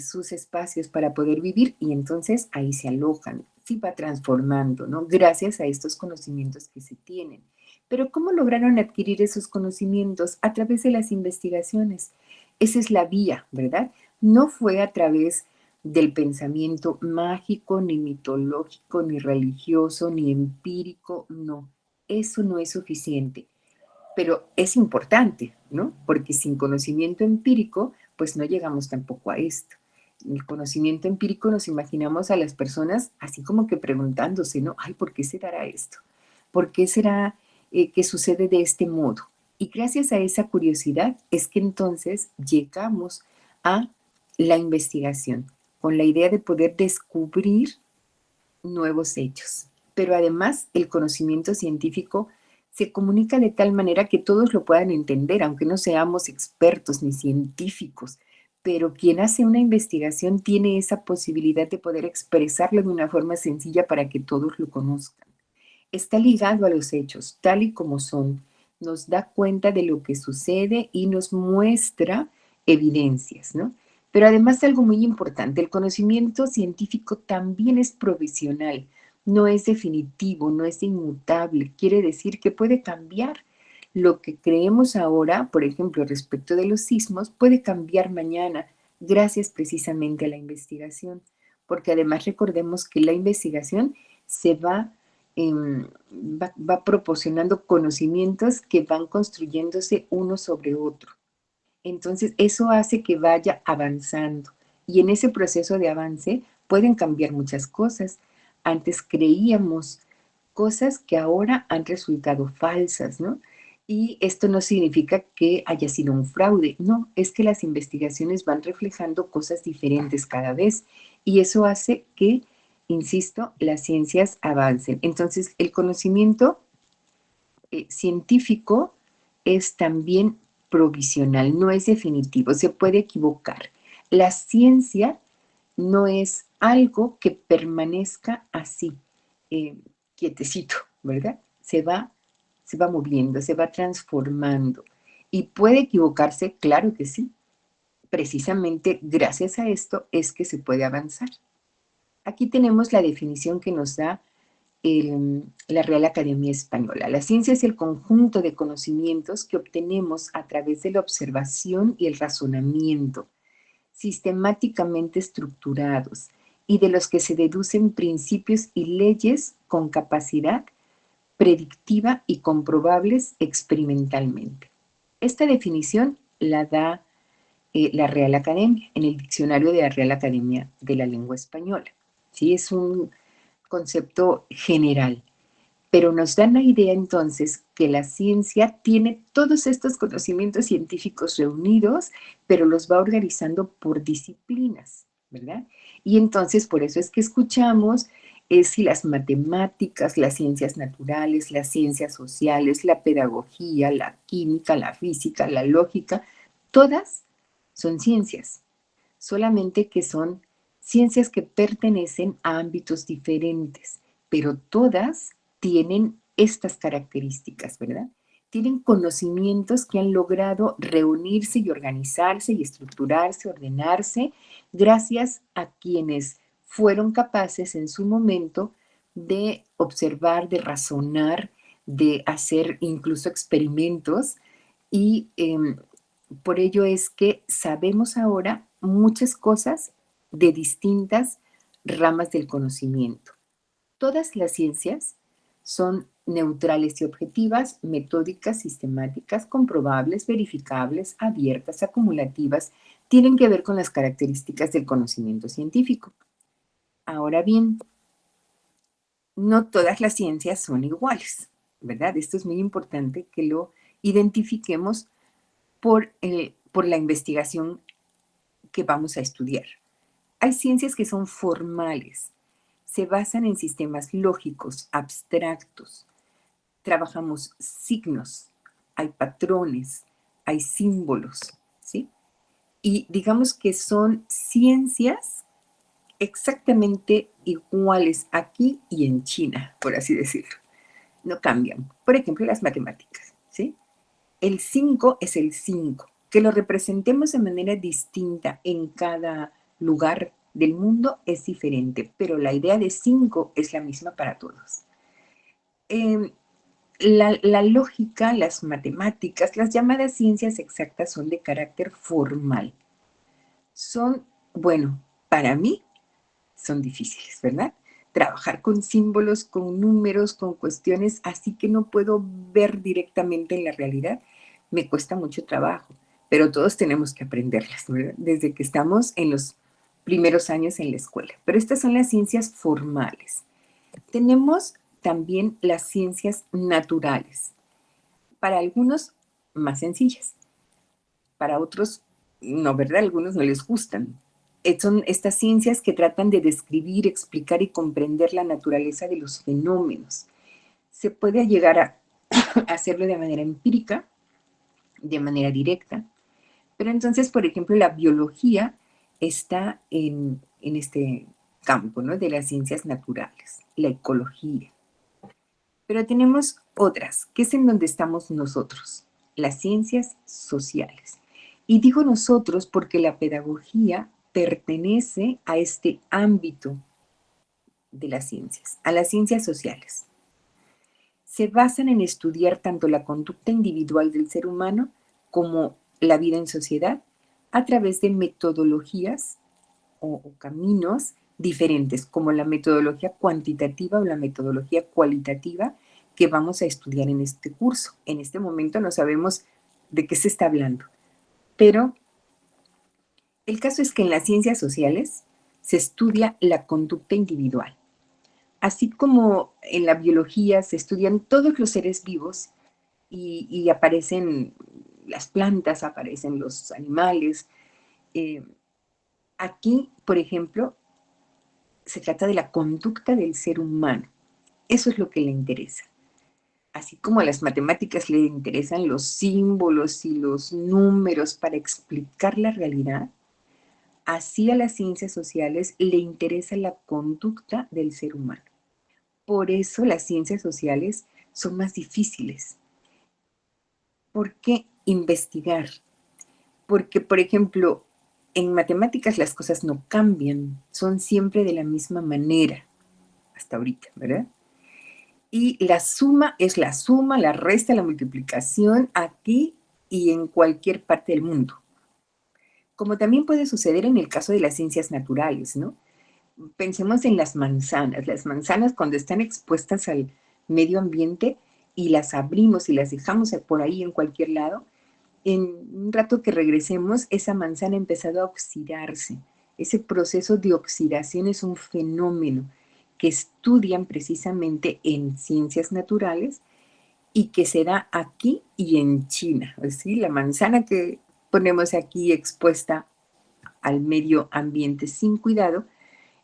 sus espacios para poder vivir y entonces ahí se alojan, sí va transformando, ¿no? Gracias a estos conocimientos que se tienen. Pero ¿cómo lograron adquirir esos conocimientos? A través de las investigaciones. Esa es la vía, ¿verdad? No fue a través del pensamiento mágico, ni mitológico, ni religioso, ni empírico, no. Eso no es suficiente, pero es importante, ¿no? Porque sin conocimiento empírico, pues no llegamos tampoco a esto. El conocimiento empírico nos imaginamos a las personas así como que preguntándose, ¿no? Ay, ¿por qué se dará esto? ¿Por qué será que sucede de este modo? Y gracias a esa curiosidad es que entonces llegamos a la investigación con la idea de poder descubrir nuevos hechos. Pero además el conocimiento científico se comunica de tal manera que todos lo puedan entender, aunque no seamos expertos ni científicos. Pero quien hace una investigación tiene esa posibilidad de poder expresarlo de una forma sencilla para que todos lo conozcan. Está ligado a los hechos, tal y como son. Nos da cuenta de lo que sucede y nos muestra evidencias, ¿no? Pero además algo muy importante, el conocimiento científico también es provisional, no es definitivo, no es inmutable. Quiere decir que puede cambiar. Lo que creemos ahora, por ejemplo, respecto de los sismos, puede cambiar mañana, gracias precisamente a la investigación. Porque además recordemos que la investigación se va proporcionando conocimientos que van construyéndose uno sobre otro. Entonces, eso hace que vaya avanzando. Y en ese proceso de avance pueden cambiar muchas cosas. Antes creíamos cosas que ahora han resultado falsas, ¿no? Y esto no significa que haya sido un fraude, no, es que las investigaciones van reflejando cosas diferentes cada vez y eso hace que, insisto, las ciencias avancen. Entonces, el conocimiento científico es también provisional, no es definitivo, se puede equivocar. La ciencia no es algo que permanezca así, eh, quietecito, ¿verdad? Se va moviendo, se va transformando. ¿Y puede equivocarse? Claro que sí. Precisamente gracias a esto es que se puede avanzar. Aquí tenemos la definición que nos da la Real Academia Española. La ciencia es el conjunto de conocimientos que obtenemos a través de la observación y el razonamiento, sistemáticamente estructurados y de los que se deducen principios y leyes con capacidad predictiva y comprobables experimentalmente. Esta definición la da la Real Academia, en el diccionario de la Real Academia de la Lengua Española. ¿Sí? Es un concepto general, pero nos da la idea entonces que la ciencia tiene todos estos conocimientos científicos reunidos, pero los va organizando por disciplinas, ¿verdad? Y entonces por eso es que escuchamos si las matemáticas, las ciencias naturales, las ciencias sociales, la pedagogía, la química, la física, la lógica, todas son ciencias, solamente que son ciencias que pertenecen a ámbitos diferentes, pero todas tienen estas características, ¿verdad? Tienen conocimientos que han logrado reunirse y organizarse y estructurarse, ordenarse, gracias a quienes fueron capaces en su momento de observar, de razonar, de hacer incluso experimentos y por ello es que sabemos ahora muchas cosas de distintas ramas del conocimiento. Todas las ciencias son neutrales y objetivas, metódicas, sistemáticas, comprobables, verificables, abiertas, acumulativas, tienen que ver con las características del conocimiento científico. Ahora bien, no todas las ciencias son iguales, ¿verdad? Esto es muy importante que lo identifiquemos por la investigación que vamos a estudiar. Hay ciencias que son formales, se basan en sistemas lógicos, abstractos. Trabajamos signos, hay patrones, hay símbolos, ¿sí? Y digamos que son ciencias exactamente iguales aquí y en China, por así decirlo. No cambian. Por ejemplo, las matemáticas, ¿sí? El 5 es el 5. Que lo representemos de manera distinta en cada lugar del mundo es diferente, pero la idea de 5 es la misma para todos. La lógica, las matemáticas, las llamadas ciencias exactas son de carácter formal. Son, bueno, para mí son difíciles, ¿verdad? Trabajar con símbolos, con números, con cuestiones así que no puedo ver directamente en la realidad, me cuesta mucho trabajo, pero todos tenemos que aprenderlas, ¿verdad? Desde que estamos en los primeros años en la escuela. Pero estas son las ciencias formales. Tenemos también las ciencias naturales. Para algunos, más sencillas. Para otros, no, ¿verdad? A algunos no les gustan. Son estas ciencias que tratan de describir, explicar y comprender la naturaleza de los fenómenos. Se puede llegar a hacerlo de manera empírica, de manera directa, pero entonces, por ejemplo, la biología está en este campo, ¿no? De las ciencias naturales, la ecología. Pero tenemos otras, que es en donde estamos nosotros, las ciencias sociales. Y digo nosotros porque la pedagogía pertenece a este ámbito de las ciencias, a las ciencias sociales. Se basan en estudiar tanto la conducta individual del ser humano como la vida en sociedad a través de metodologías o caminos diferentes, como la metodología cuantitativa o la metodología cualitativa que vamos a estudiar en este curso. En este momento no sabemos de qué se está hablando, pero el caso es que en las ciencias sociales se estudia la conducta individual. Así como en la biología se estudian todos los seres vivos y aparecen las plantas, aparecen los animales. Aquí, por ejemplo, se trata de la conducta del ser humano. Eso es lo que le interesa. Así como a las matemáticas le interesan los símbolos y los números para explicar la realidad, así a las ciencias sociales le interesa la conducta del ser humano. Por eso las ciencias sociales son más difíciles. ¿Por qué investigar? Porque, por ejemplo, en matemáticas las cosas no cambian, son siempre de la misma manera, hasta ahorita, ¿verdad? Y la suma es la suma, la resta, la multiplicación, aquí y en cualquier parte del mundo. Como también puede suceder en el caso de las ciencias naturales, ¿no? pensemos en las manzanas. Las manzanas cuando están expuestas al medio ambiente y las abrimos y las dejamos por ahí en cualquier lado, en un rato que regresemos, esa manzana ha empezado a oxidarse. Ese proceso de oxidación es un fenómeno que estudian precisamente en ciencias naturales y que se da aquí y en China. ¿Sí? La manzana que ponemos aquí expuesta al medio ambiente sin cuidado,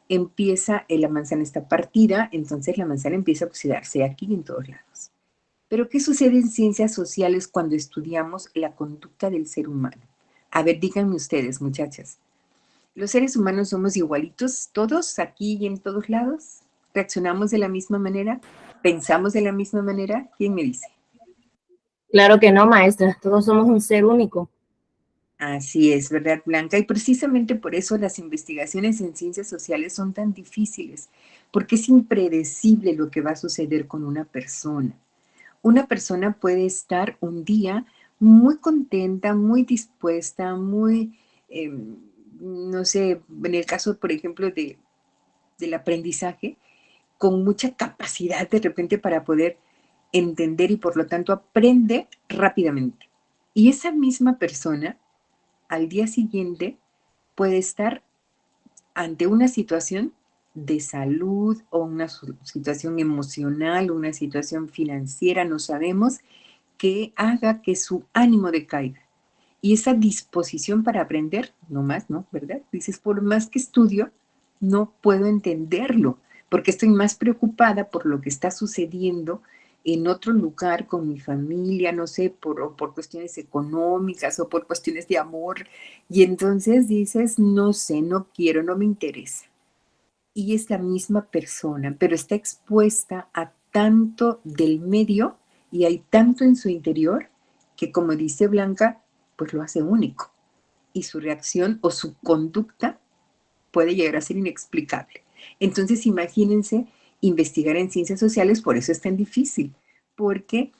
la manzana está partida, entonces la manzana empieza a oxidarse aquí y en todos lados. Pero ¿qué sucede en ciencias sociales cuando estudiamos la conducta del ser humano? A ver, díganme ustedes, muchachas. ¿Los seres humanos somos igualitos todos, aquí y en todos lados? ¿Reaccionamos de la misma manera? ¿Pensamos de la misma manera? ¿Quién me dice? Claro que no, maestra, todos somos un ser único. Así es, ¿verdad, Blanca? Y precisamente por eso las investigaciones en ciencias sociales son tan difíciles, porque es impredecible lo que va a suceder con una persona. Una persona puede estar un día muy contenta, muy dispuesta, muy, no sé, en el caso, por ejemplo, del aprendizaje, con mucha capacidad de repente para poder entender y por lo tanto aprende rápidamente. Y esa misma persona al día siguiente puede estar ante una situación de salud o una situación emocional, una situación financiera, no sabemos, que haga que su ánimo decaiga. Y esa disposición para aprender, no más, ¿no? ¿Verdad? Dices, por más que estudio, no puedo entenderlo, porque estoy más preocupada por lo que está sucediendo en otro lugar con mi familia, no sé, por cuestiones económicas o por cuestiones de amor. Y entonces dices, no sé, no quiero, no me interesa. Y es la misma persona, pero está expuesta a tanto del medio y hay tanto en su interior que, como dice Blanca, pues lo hace único. Y su reacción o su conducta puede llegar a ser inexplicable. Entonces, imagínense investigar en ciencias sociales, por eso es tan difícil, porque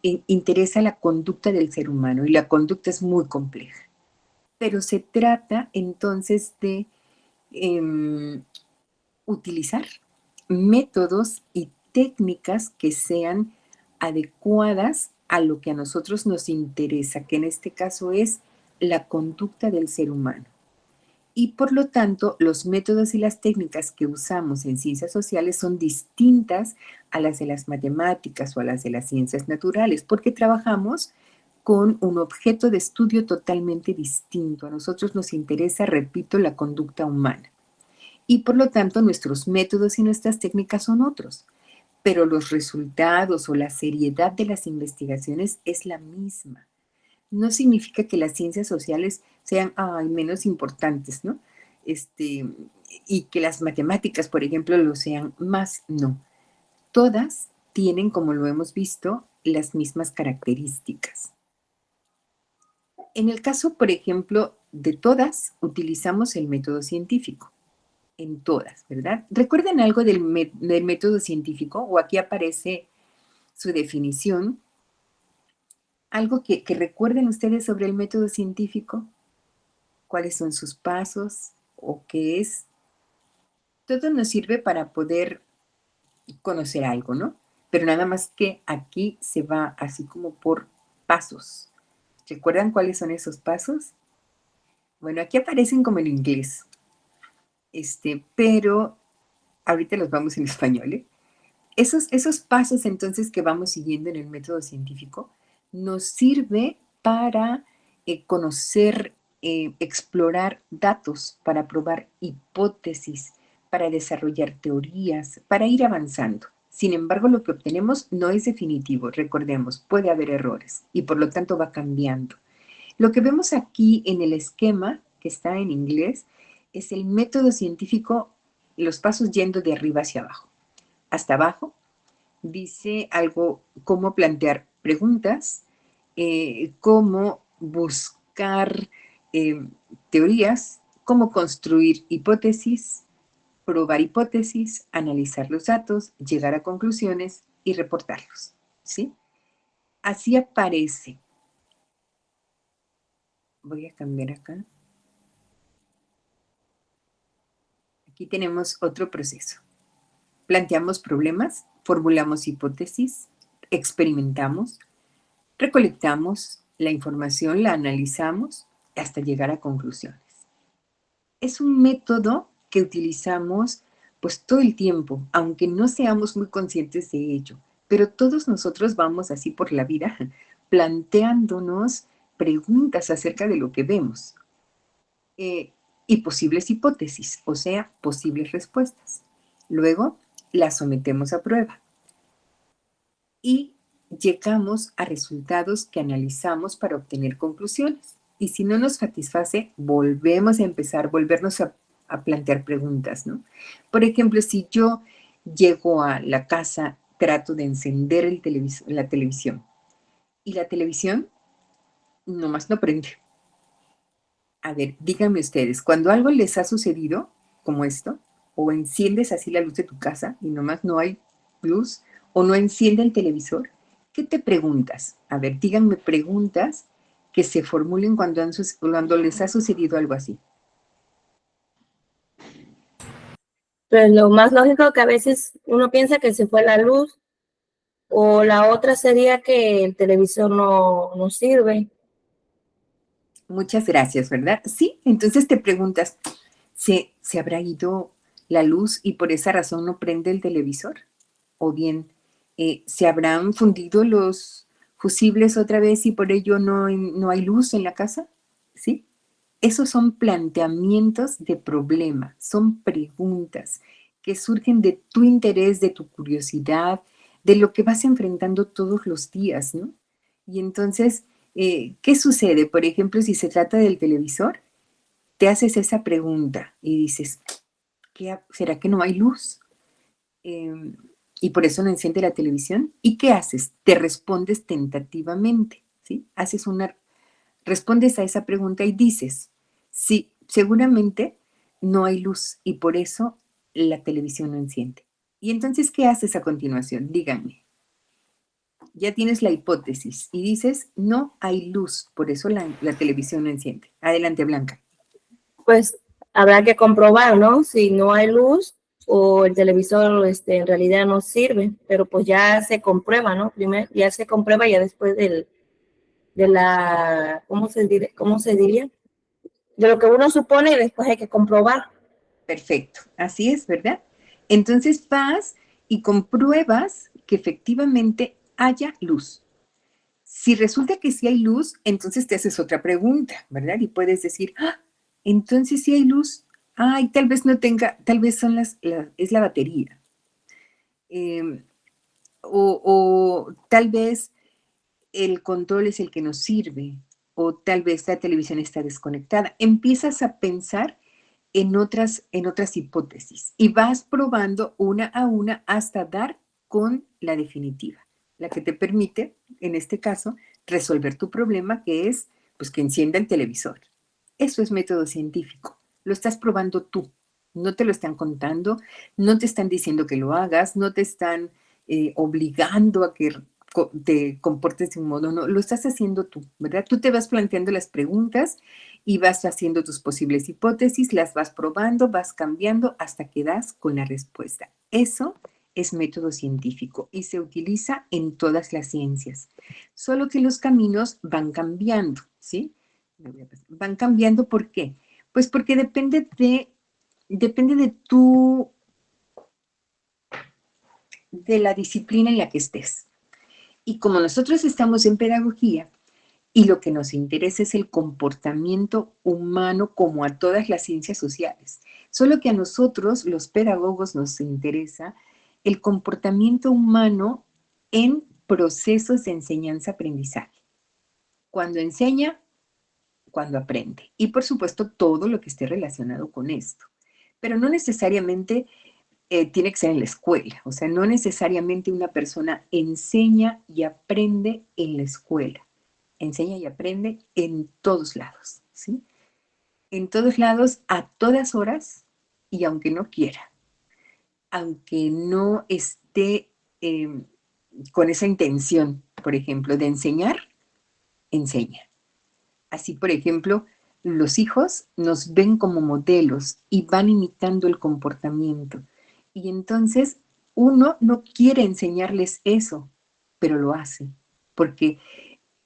interesa la conducta del ser humano y la conducta es muy compleja. Pero se trata entonces de utilizar métodos y técnicas que sean adecuadas a lo que a nosotros nos interesa, que en este caso es la conducta del ser humano. Y por lo tanto, los métodos y las técnicas que usamos en ciencias sociales son distintas a las de las matemáticas o a las de las ciencias naturales, porque trabajamos con un objeto de estudio totalmente distinto. A nosotros nos interesa, repito, la conducta humana. Y por lo tanto, nuestros métodos y nuestras técnicas son otros. Pero los resultados o la seriedad de las investigaciones es la misma. No significa que las ciencias sociales sean menos importantes, ¿no? Y que las matemáticas, por ejemplo, lo sean más, no. Todas tienen, como lo hemos visto, las mismas características. En el caso, por ejemplo, de todas, utilizamos el método científico. En todas, ¿verdad? ¿Recuerdan algo del método científico? O aquí aparece su definición. ¿Algo que recuerden ustedes sobre el método científico? ¿Cuáles son sus pasos? ¿O qué es? Todo nos sirve para poder conocer algo, ¿no? Pero nada más que aquí se va así como por pasos. ¿Recuerdan cuáles son esos pasos? Bueno, aquí aparecen como en inglés, pero ahorita los vamos en español, ¿eh? Esos pasos entonces que vamos siguiendo en el método científico nos sirve para conocer, explorar datos, para probar hipótesis, para desarrollar teorías, para ir avanzando. Sin embargo, lo que obtenemos no es definitivo, recordemos, puede haber errores y por lo tanto va cambiando. Lo que vemos aquí en el esquema que está en inglés es el método científico, los pasos yendo de arriba hacia abajo. Hasta abajo dice algo cómo plantear preguntas, cómo buscar teorías, cómo construir hipótesis, probar hipótesis, analizar los datos, llegar a conclusiones y reportarlos, ¿sí? Así aparece. Voy a cambiar acá. Aquí Aquí tenemos otro proceso. Planteamos problemas, formulamos hipótesis, experimentamos, recolectamos la información, la analizamos hasta llegar a conclusiones. Es un método que utilizamos pues todo el tiempo, aunque no seamos muy conscientes de ello, pero todos nosotros vamos así por la vida planteándonos preguntas acerca de lo que vemos y posibles hipótesis, o sea, posibles respuestas. Luego las sometemos a prueba y llegamos a resultados que analizamos para obtener conclusiones. Y si no nos satisface, volvemos a empezar, volvernos a plantear preguntas, ¿no? Por ejemplo, si yo llego a la casa, trato de encender la televisión y la televisión nomás no prende. A ver, díganme ustedes, cuando algo les ha sucedido como esto, o enciendes así la luz de tu casa y nomás no hay luz, o no enciende el televisor, ¿qué te preguntas? A ver, díganme preguntas que se formulen cuando les ha sucedido algo así. Pues lo más lógico que a veces uno piensa que se fue la luz, o la otra sería que el televisor no sirve. Muchas gracias, ¿verdad? Sí, entonces te preguntas, ¿se habrá ido la luz y por esa razón no prende el televisor? O bien, ¿se habrán fundido los fusibles otra vez y por ello no hay luz en la casa? ¿Sí? Esos son planteamientos de problema, son preguntas que surgen de tu interés, de tu curiosidad, de lo que vas enfrentando todos los días, ¿no? Y entonces, ¿qué sucede? Por ejemplo, si se trata del televisor, te haces esa pregunta y dices, ¿será que no hay luz? Y por eso no enciende la televisión. ¿Y qué haces? Te respondes tentativamente, ¿sí? Respondes a esa pregunta y dices, sí, seguramente no hay luz y por eso la televisión no enciende. Y entonces, ¿qué haces a continuación? Díganme. Ya tienes la hipótesis y dices, no hay luz, por eso la televisión no enciende. Adelante, Blanca. Pues habrá que comprobar, ¿no? Si no hay luz o el televisor en realidad no sirve, pero pues ya se comprueba, ¿no? Primero ya se comprueba ya después de la, ¿cómo se diría? De lo que uno supone y después hay que comprobar. Perfecto, así es, ¿verdad? Entonces vas y compruebas que efectivamente haya luz. Si resulta que sí hay luz, entonces te haces otra pregunta, ¿verdad? Y puedes decir, entonces sí hay luz. Ay, tal vez no tenga, tal vez es la batería. O tal vez el control es el que nos sirve, o tal vez la televisión está desconectada. Empiezas a pensar en otras hipótesis y vas probando una a una hasta dar con la definitiva, la que te permite, en este caso, resolver tu problema, que es pues que encienda el televisor. Eso es método científico. Lo estás probando tú. No te lo están contando, no te están diciendo que lo hagas, no te están obligando a que te comportes de un modo, no, lo estás haciendo tú, ¿verdad? Tú te vas planteando las preguntas y vas haciendo tus posibles hipótesis, las vas probando, vas cambiando hasta que das con la respuesta. Eso es método científico y se utiliza en todas las ciencias, solo que los caminos van cambiando, ¿sí? Van cambiando, ¿por qué? Pues porque depende de la disciplina en la que estés. Y como nosotros estamos en pedagogía y lo que nos interesa es el comportamiento humano como a todas las ciencias sociales, solo que a nosotros, los pedagogos, nos interesa el comportamiento humano en procesos de enseñanza-aprendizaje. Cuando enseña, cuando aprende. Y por supuesto, todo lo que esté relacionado con esto. Pero no necesariamente tiene que ser en la escuela. O sea, no necesariamente una persona enseña y aprende en la escuela. Enseña y aprende en todos lados, ¿sí? En todos lados, a todas horas y aunque no quiera. Aunque no esté con esa intención, por ejemplo, de enseñar, enseña. Así, por ejemplo, los hijos nos ven como modelos y van imitando el comportamiento. Y entonces uno no quiere enseñarles eso, pero lo hace, porque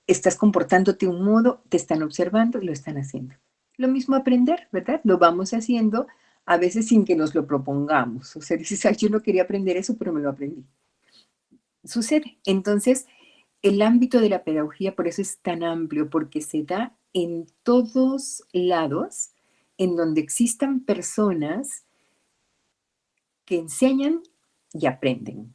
estás comportándote de un modo, te están observando y lo están haciendo. Lo mismo aprender, ¿verdad? Lo vamos haciendo a veces sin que nos lo propongamos. O sea, dices, "Ay, yo no quería aprender eso, pero me lo aprendí". Sucede. Entonces, el ámbito de la pedagogía por eso es tan amplio, porque se da en todos lados en donde existan personas que enseñan y aprenden.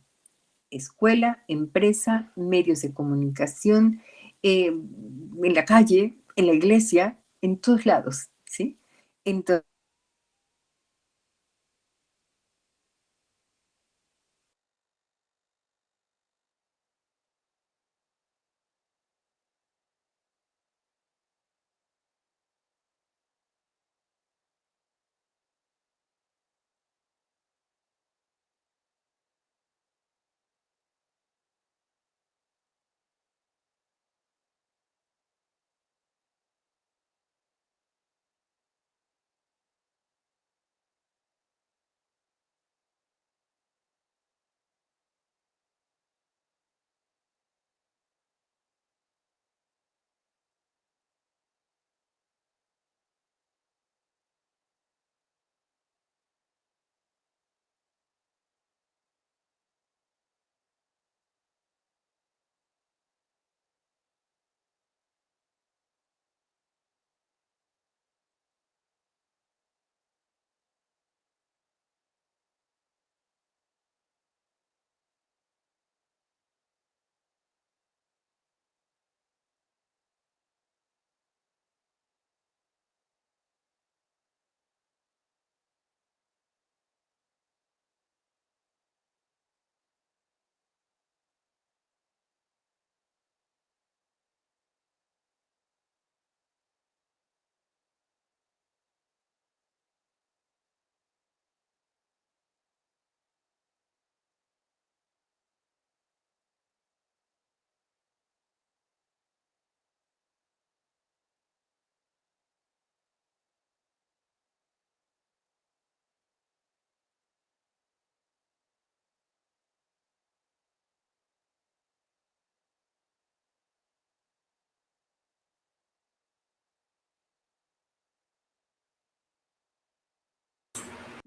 Escuela, empresa, medios de comunicación, en la calle, en la iglesia, en todos lados, ¿sí? Entonces,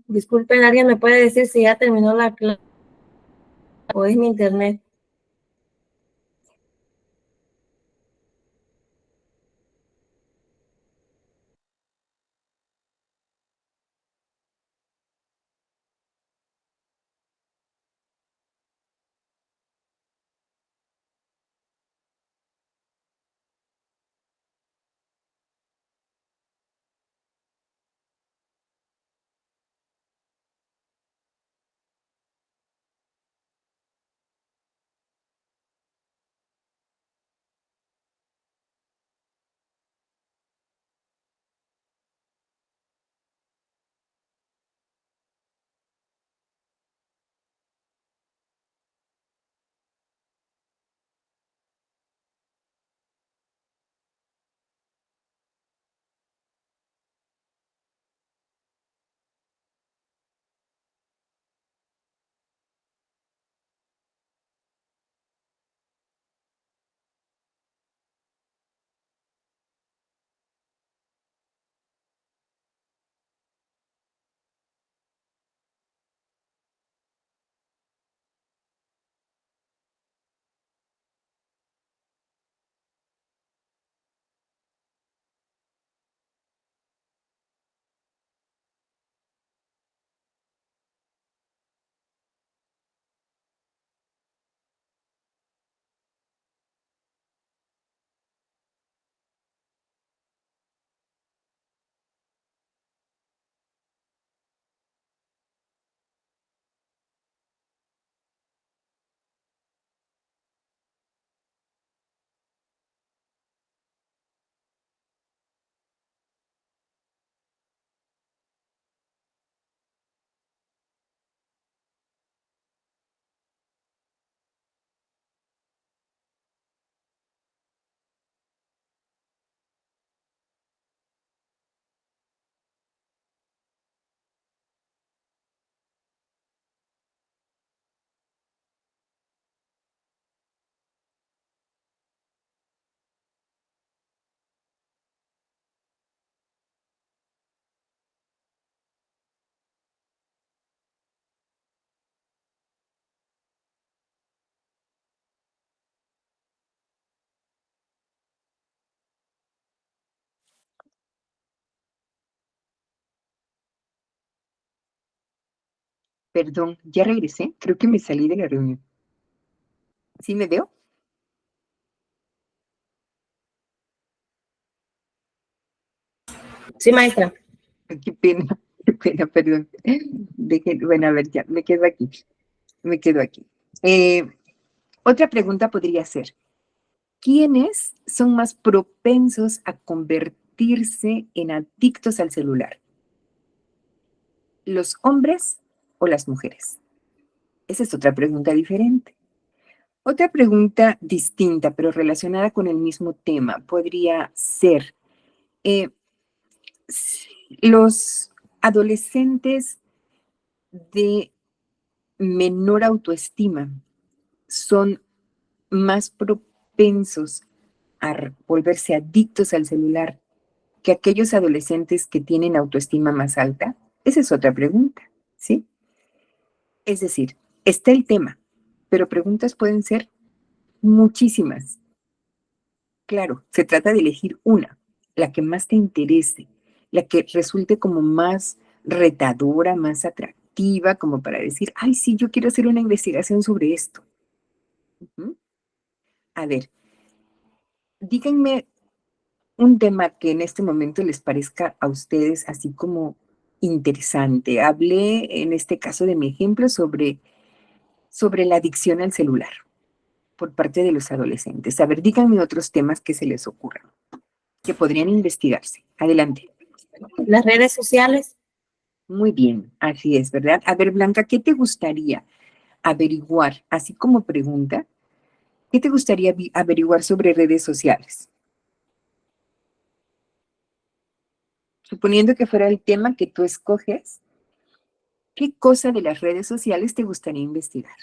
Disculpen, ¿alguien me puede decir si ya terminó la clase o es mi internet? Perdón, ya regresé. Creo que me salí de la reunión. ¿Sí me veo? Sí, maestra. Qué pena, perdón. Bueno, a ver, ya, me quedo aquí. Me quedo aquí. Otra pregunta podría ser, ¿quiénes son más propensos a convertirse en adictos al celular? ¿Los hombres o las mujeres? Esa es otra pregunta diferente. Otra pregunta distinta, pero relacionada con el mismo tema, podría ser, eh, ¿los adolescentes de menor autoestima son más propensos a volverse adictos al celular que aquellos adolescentes que tienen autoestima más alta? Esa es otra pregunta, ¿sí? Es decir, está el tema, pero preguntas pueden ser muchísimas. Claro, se trata de elegir una, la que más te interese, la que resulte como más retadora, más atractiva, como para decir, ay, sí, yo quiero hacer una investigación sobre esto. Ujú. A ver, díganme un tema que en este momento les parezca a ustedes así como interesante. Hablé en este caso de mi ejemplo sobre la adicción al celular por parte de los adolescentes. A ver, díganme otros temas que se les ocurran, que podrían investigarse. Adelante. Las redes sociales. Muy bien, así es, ¿verdad? A ver, Blanca, ¿qué te gustaría averiguar, así como pregunta, qué te gustaría averiguar sobre redes sociales? Suponiendo que fuera el tema que tú escoges, ¿qué cosa de las redes sociales te gustaría investigar?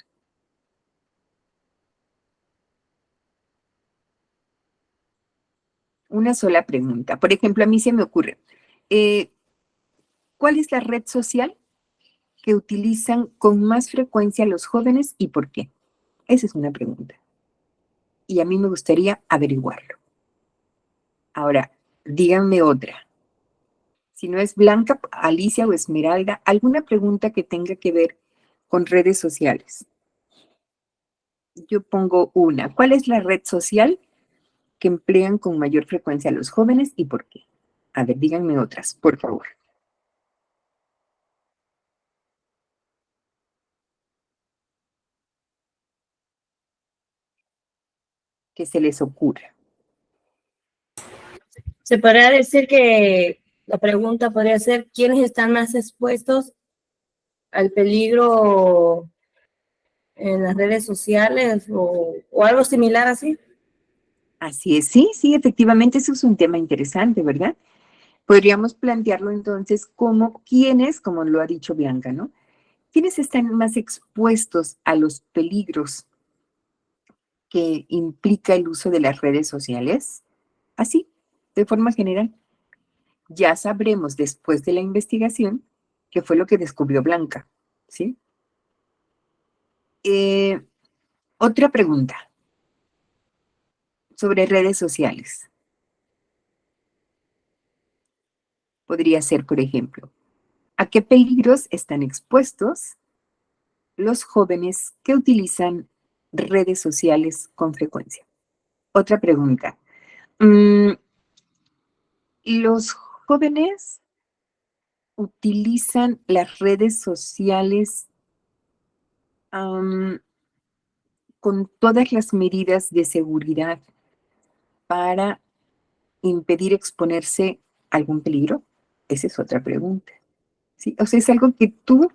Una sola pregunta. Por ejemplo, a mí se me ocurre, eh, ¿cuál es la red social que utilizan con más frecuencia los jóvenes y por qué? Esa es una pregunta. Y a mí me gustaría averiguarlo. Ahora, díganme otra. Si no es Blanca, Alicia o Esmeralda, alguna pregunta que tenga que ver con redes sociales. Yo pongo una. ¿Cuál es la red social que emplean con mayor frecuencia los jóvenes y por qué? A ver, díganme otras, por favor. Que se les ocurra. Se podría decir que la pregunta podría ser, ¿quiénes están más expuestos al peligro en las redes sociales o algo similar así? Así es, sí, sí, efectivamente, eso es un tema interesante, ¿verdad? Podríamos plantearlo entonces como quiénes, como lo ha dicho Bianca, ¿no? ¿Quiénes están más expuestos a los peligros que implica el uso de las redes sociales? Así, de forma general. Ya sabremos después de la investigación qué fue lo que descubrió Blanca, ¿sí? Eh, Otra pregunta sobre redes sociales. Podría ser, por ejemplo, ¿a qué peligros están expuestos los jóvenes que utilizan redes sociales con frecuencia? Otra pregunta. ¿Los jóvenes utilizan las redes sociales con todas las medidas de seguridad para impedir exponerse a algún peligro? Esa es otra pregunta, ¿sí? O sea, es algo que tú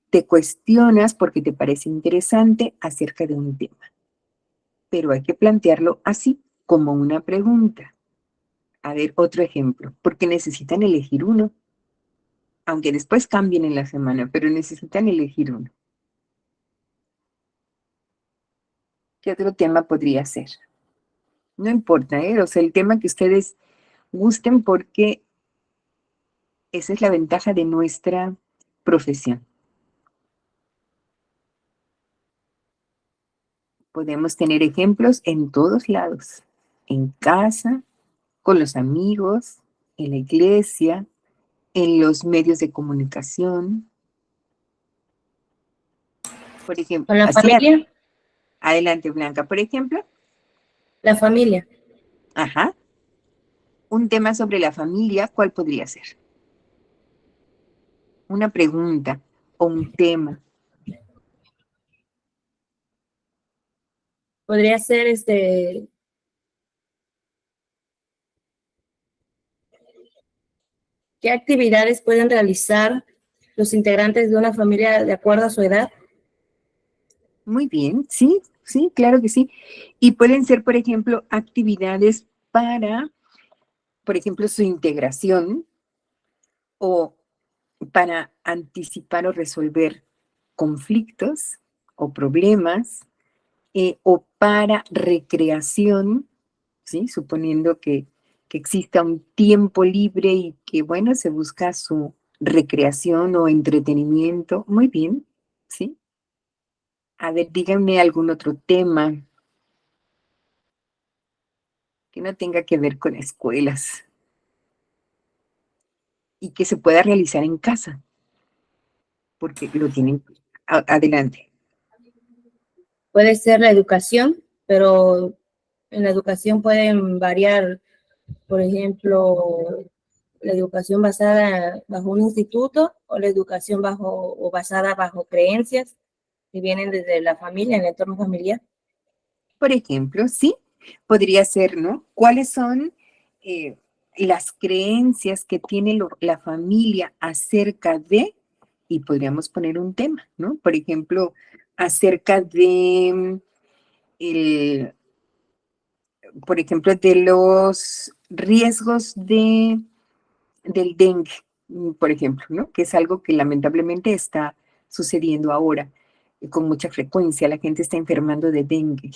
te cuestionas porque te parece interesante acerca de un tema, pero hay que plantearlo así, como una pregunta. A ver, otro ejemplo, porque necesitan elegir uno, aunque después cambien en la semana, pero necesitan elegir uno. ¿Qué otro tema podría ser? No importa, ¿eh? O sea, el tema que ustedes gusten porque esa es la ventaja de nuestra profesión. Podemos tener ejemplos en todos lados, en casa, con los amigos, en la iglesia, en los medios de comunicación. Por ejemplo, ¿Con la así, familia? adelante, Blanca. Por ejemplo, La familia. ajá, un tema sobre la familia, ¿cuál podría ser? Una pregunta o un tema. Podría ser ¿qué actividades pueden realizar los integrantes de una familia de acuerdo a su edad? Muy bien, sí, sí, claro que sí. Y pueden ser, por ejemplo, actividades para, por ejemplo, su integración o para anticipar o resolver conflictos o problemas o para recreación, ¿sí? Suponiendo que exista un tiempo libre y que, bueno, se busca su recreación o entretenimiento. Muy bien, ¿sí? A ver, díganme algún otro tema que no tenga que ver con escuelas y que se pueda realizar en casa, porque lo tienen adelante. Puede ser la educación, pero en la educación pueden variar, por ejemplo, la educación basada bajo un instituto o la educación basada bajo creencias que vienen desde la familia, el entorno familiar. Por ejemplo, sí, podría ser, ¿no? ¿Cuáles son eh, las creencias que tiene la familia acerca de, y podríamos poner un tema, ¿no? Por ejemplo, acerca de, el, por ejemplo, de los riesgos del dengue, por ejemplo, ¿no? Que es algo que lamentablemente está sucediendo ahora con mucha frecuencia. La gente está enfermando de dengue,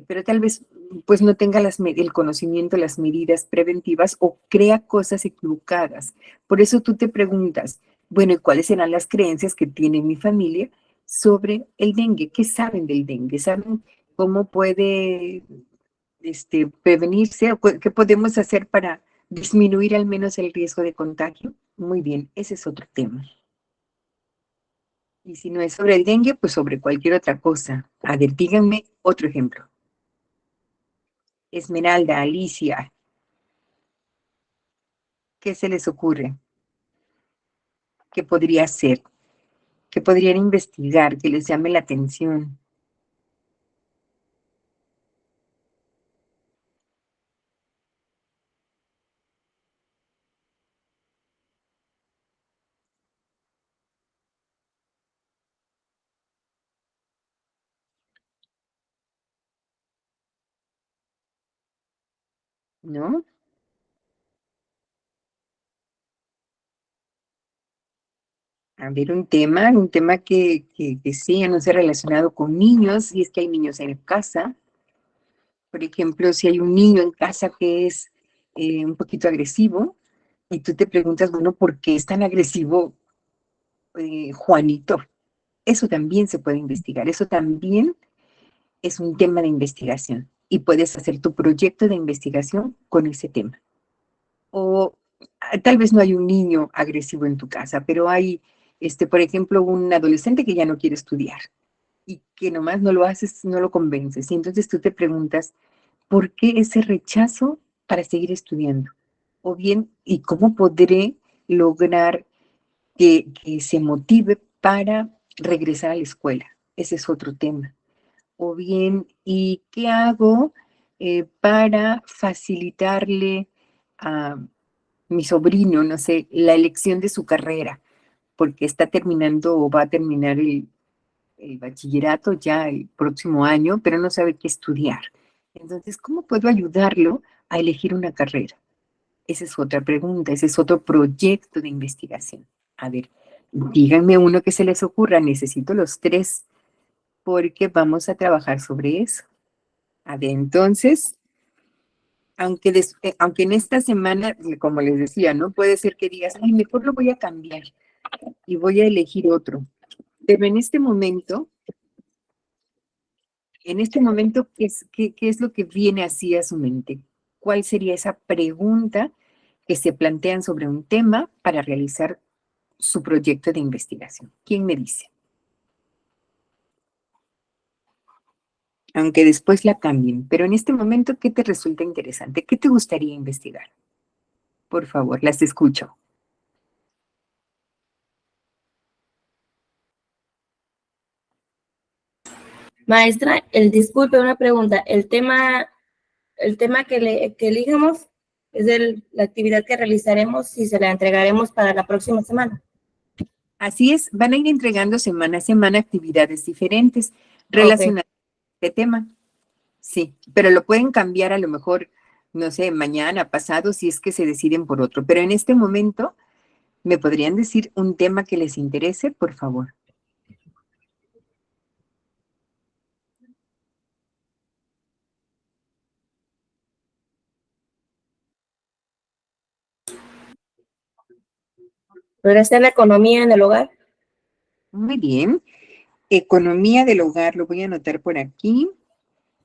pero tal vez pues no tenga el conocimiento, las medidas preventivas o crea cosas equivocadas. Por eso tú te preguntas, bueno, ¿y cuáles serán las creencias que tiene mi familia sobre el dengue? ¿Qué saben del dengue? ¿Saben cómo puede prevenirse o qué podemos hacer para disminuir al menos el riesgo de contagio? Muy bien, ese es otro tema. Y si no es sobre el dengue, pues sobre cualquier otra cosa. A ver, díganme otro ejemplo. Esmeralda, Alicia, ¿qué se les ocurre? ¿Qué podría ser? ¿Qué podrían investigar que les llame la atención? ¿No? A ver, un tema que sí, no sea relacionado con niños, y es que hay niños en casa. Por ejemplo, si hay un niño en casa que es un poquito agresivo, y tú te preguntas, bueno, ¿por qué es tan agresivo Juanito? Eso también se puede investigar, eso también es un tema de investigación y puedes hacer tu proyecto de investigación con ese tema. O tal vez no hay un niño agresivo en tu casa, pero hay, por ejemplo, un adolescente que ya no quiere estudiar y que nomás no lo haces, no lo convences. Y entonces tú te preguntas, ¿por qué ese rechazo para seguir estudiando? O bien, ¿y cómo podré lograr que se motive para regresar a la escuela? Ese es otro tema. O bien, ¿y qué hago para facilitarle a mi sobrino, no sé, la elección de su carrera? Porque está terminando o va a terminar el bachillerato ya el próximo año, pero no sabe qué estudiar. Entonces, ¿cómo puedo ayudarlo a elegir una carrera? Esa es otra pregunta, ese es otro proyecto de investigación. A ver, díganme uno que se les ocurra, necesito los tres porque vamos a trabajar sobre eso. A ver, entonces, aunque en esta semana, como les decía, ¿no? Puede ser que digas, ay, mejor lo voy a cambiar y voy a elegir otro. Pero en este momento, ¿qué es lo que viene así a su mente? ¿Cuál sería esa pregunta que se plantean sobre un tema para realizar su proyecto de investigación? ¿Quién me dice? aunque después la cambien. Pero en este momento, ¿qué te resulta interesante? ¿Qué te gustaría investigar? Por favor, las escucho. Maestra, disculpe una pregunta. El tema que elijamos es la actividad que realizaremos y se la entregaremos para la próxima semana. Así es, van a ir entregando semana a semana actividades diferentes Ok. relacionadas con este tema. Sí, pero lo pueden cambiar a lo mejor, no sé, mañana, pasado, si es que se deciden por otro. Pero en este momento, ¿me podrían decir un tema que les interese, por favor? ¿Podría ser la economía en el hogar? Muy bien. Economía del hogar, lo voy a anotar por aquí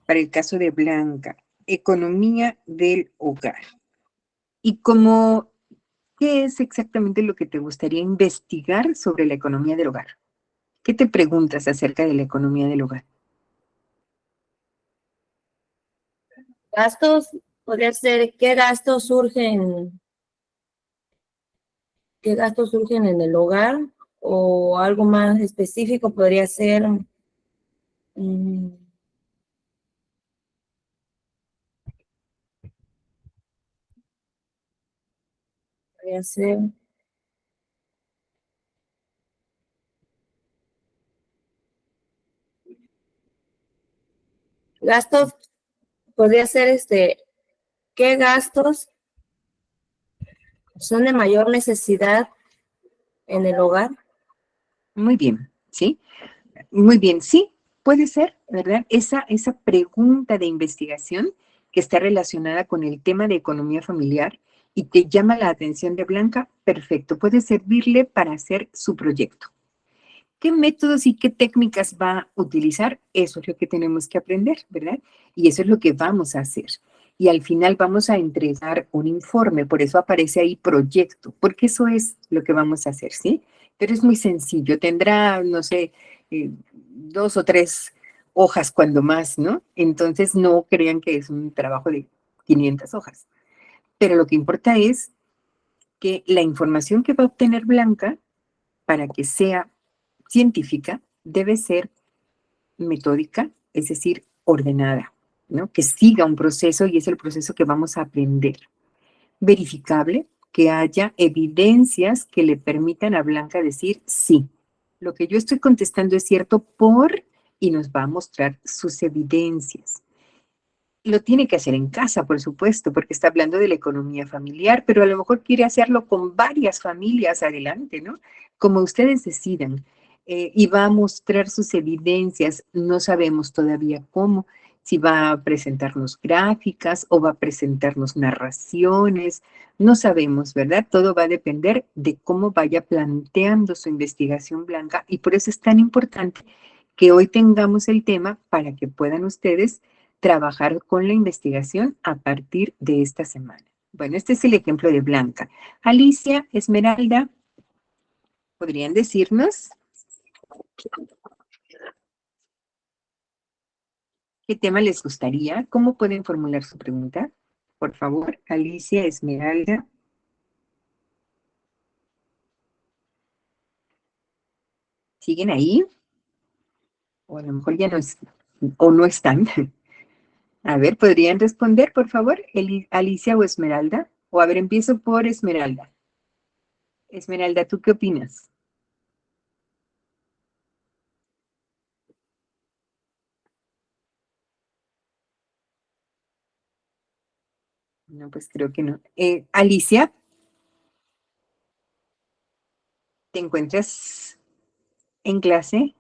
para el caso de Blanca. Economía del hogar. Y como, ¿qué es exactamente lo que te gustaría investigar sobre la economía del hogar? ¿Qué te preguntas acerca de la economía del hogar? Gastos, podría ser qué gastos surgen en el hogar o algo más específico podría ser, mm, podría ser gastos, podría ser qué gastos son de mayor necesidad en el hogar. Muy bien, ¿sí? Muy bien, sí, puede ser, ¿verdad? Esa pregunta de investigación que está relacionada con el tema de economía familiar y que llama la atención de Blanca, perfecto, puede servirle para hacer su proyecto. ¿Qué métodos y qué técnicas va a utilizar? Eso es lo que tenemos que aprender, ¿verdad? Y eso es lo que vamos a hacer. Y al final vamos a entregar un informe, por eso aparece ahí proyecto, porque eso es lo que vamos a hacer, ¿sí? Pero es muy sencillo, tendrá, no sé, 2 o 3 hojas cuando más, ¿no? Entonces no crean que es un trabajo de 500 hojas. Pero lo que importa es que la información que va a obtener Blanca, para que sea científica, debe ser metódica, es decir, ordenada, ¿no? Que siga un proceso y es el proceso que vamos a aprender. Verificable, que haya evidencias que le permitan a Blanca decir sí. Lo que yo estoy contestando es cierto y nos va a mostrar sus evidencias. Lo tiene que hacer en casa, por supuesto, porque está hablando de la economía familiar, pero a lo mejor quiere hacerlo con varias familias adelante, ¿no? Como ustedes decidan. Y va a mostrar sus evidencias, no sabemos todavía cómo, si va a presentarnos gráficas o va a presentarnos narraciones, no sabemos, ¿verdad? Todo va a depender de cómo vaya planteando su investigación Blanca y por eso es tan importante que hoy tengamos el tema para que puedan ustedes trabajar con la investigación a partir de esta semana. Bueno, este es el ejemplo de Blanca. Alicia, Esmeralda, ¿podrían decirnos qué tema les gustaría? ¿Cómo pueden formular su pregunta? Por favor, Alicia, Esmeralda. ¿Siguen ahí? O a lo mejor ya no, o no están. A ver, ¿podrían responder, por favor, Alicia o Esmeralda? O a ver, empiezo por Esmeralda. Esmeralda, ¿tú qué opinas? No, pues creo que no. Alicia, ¿te encuentras en clase?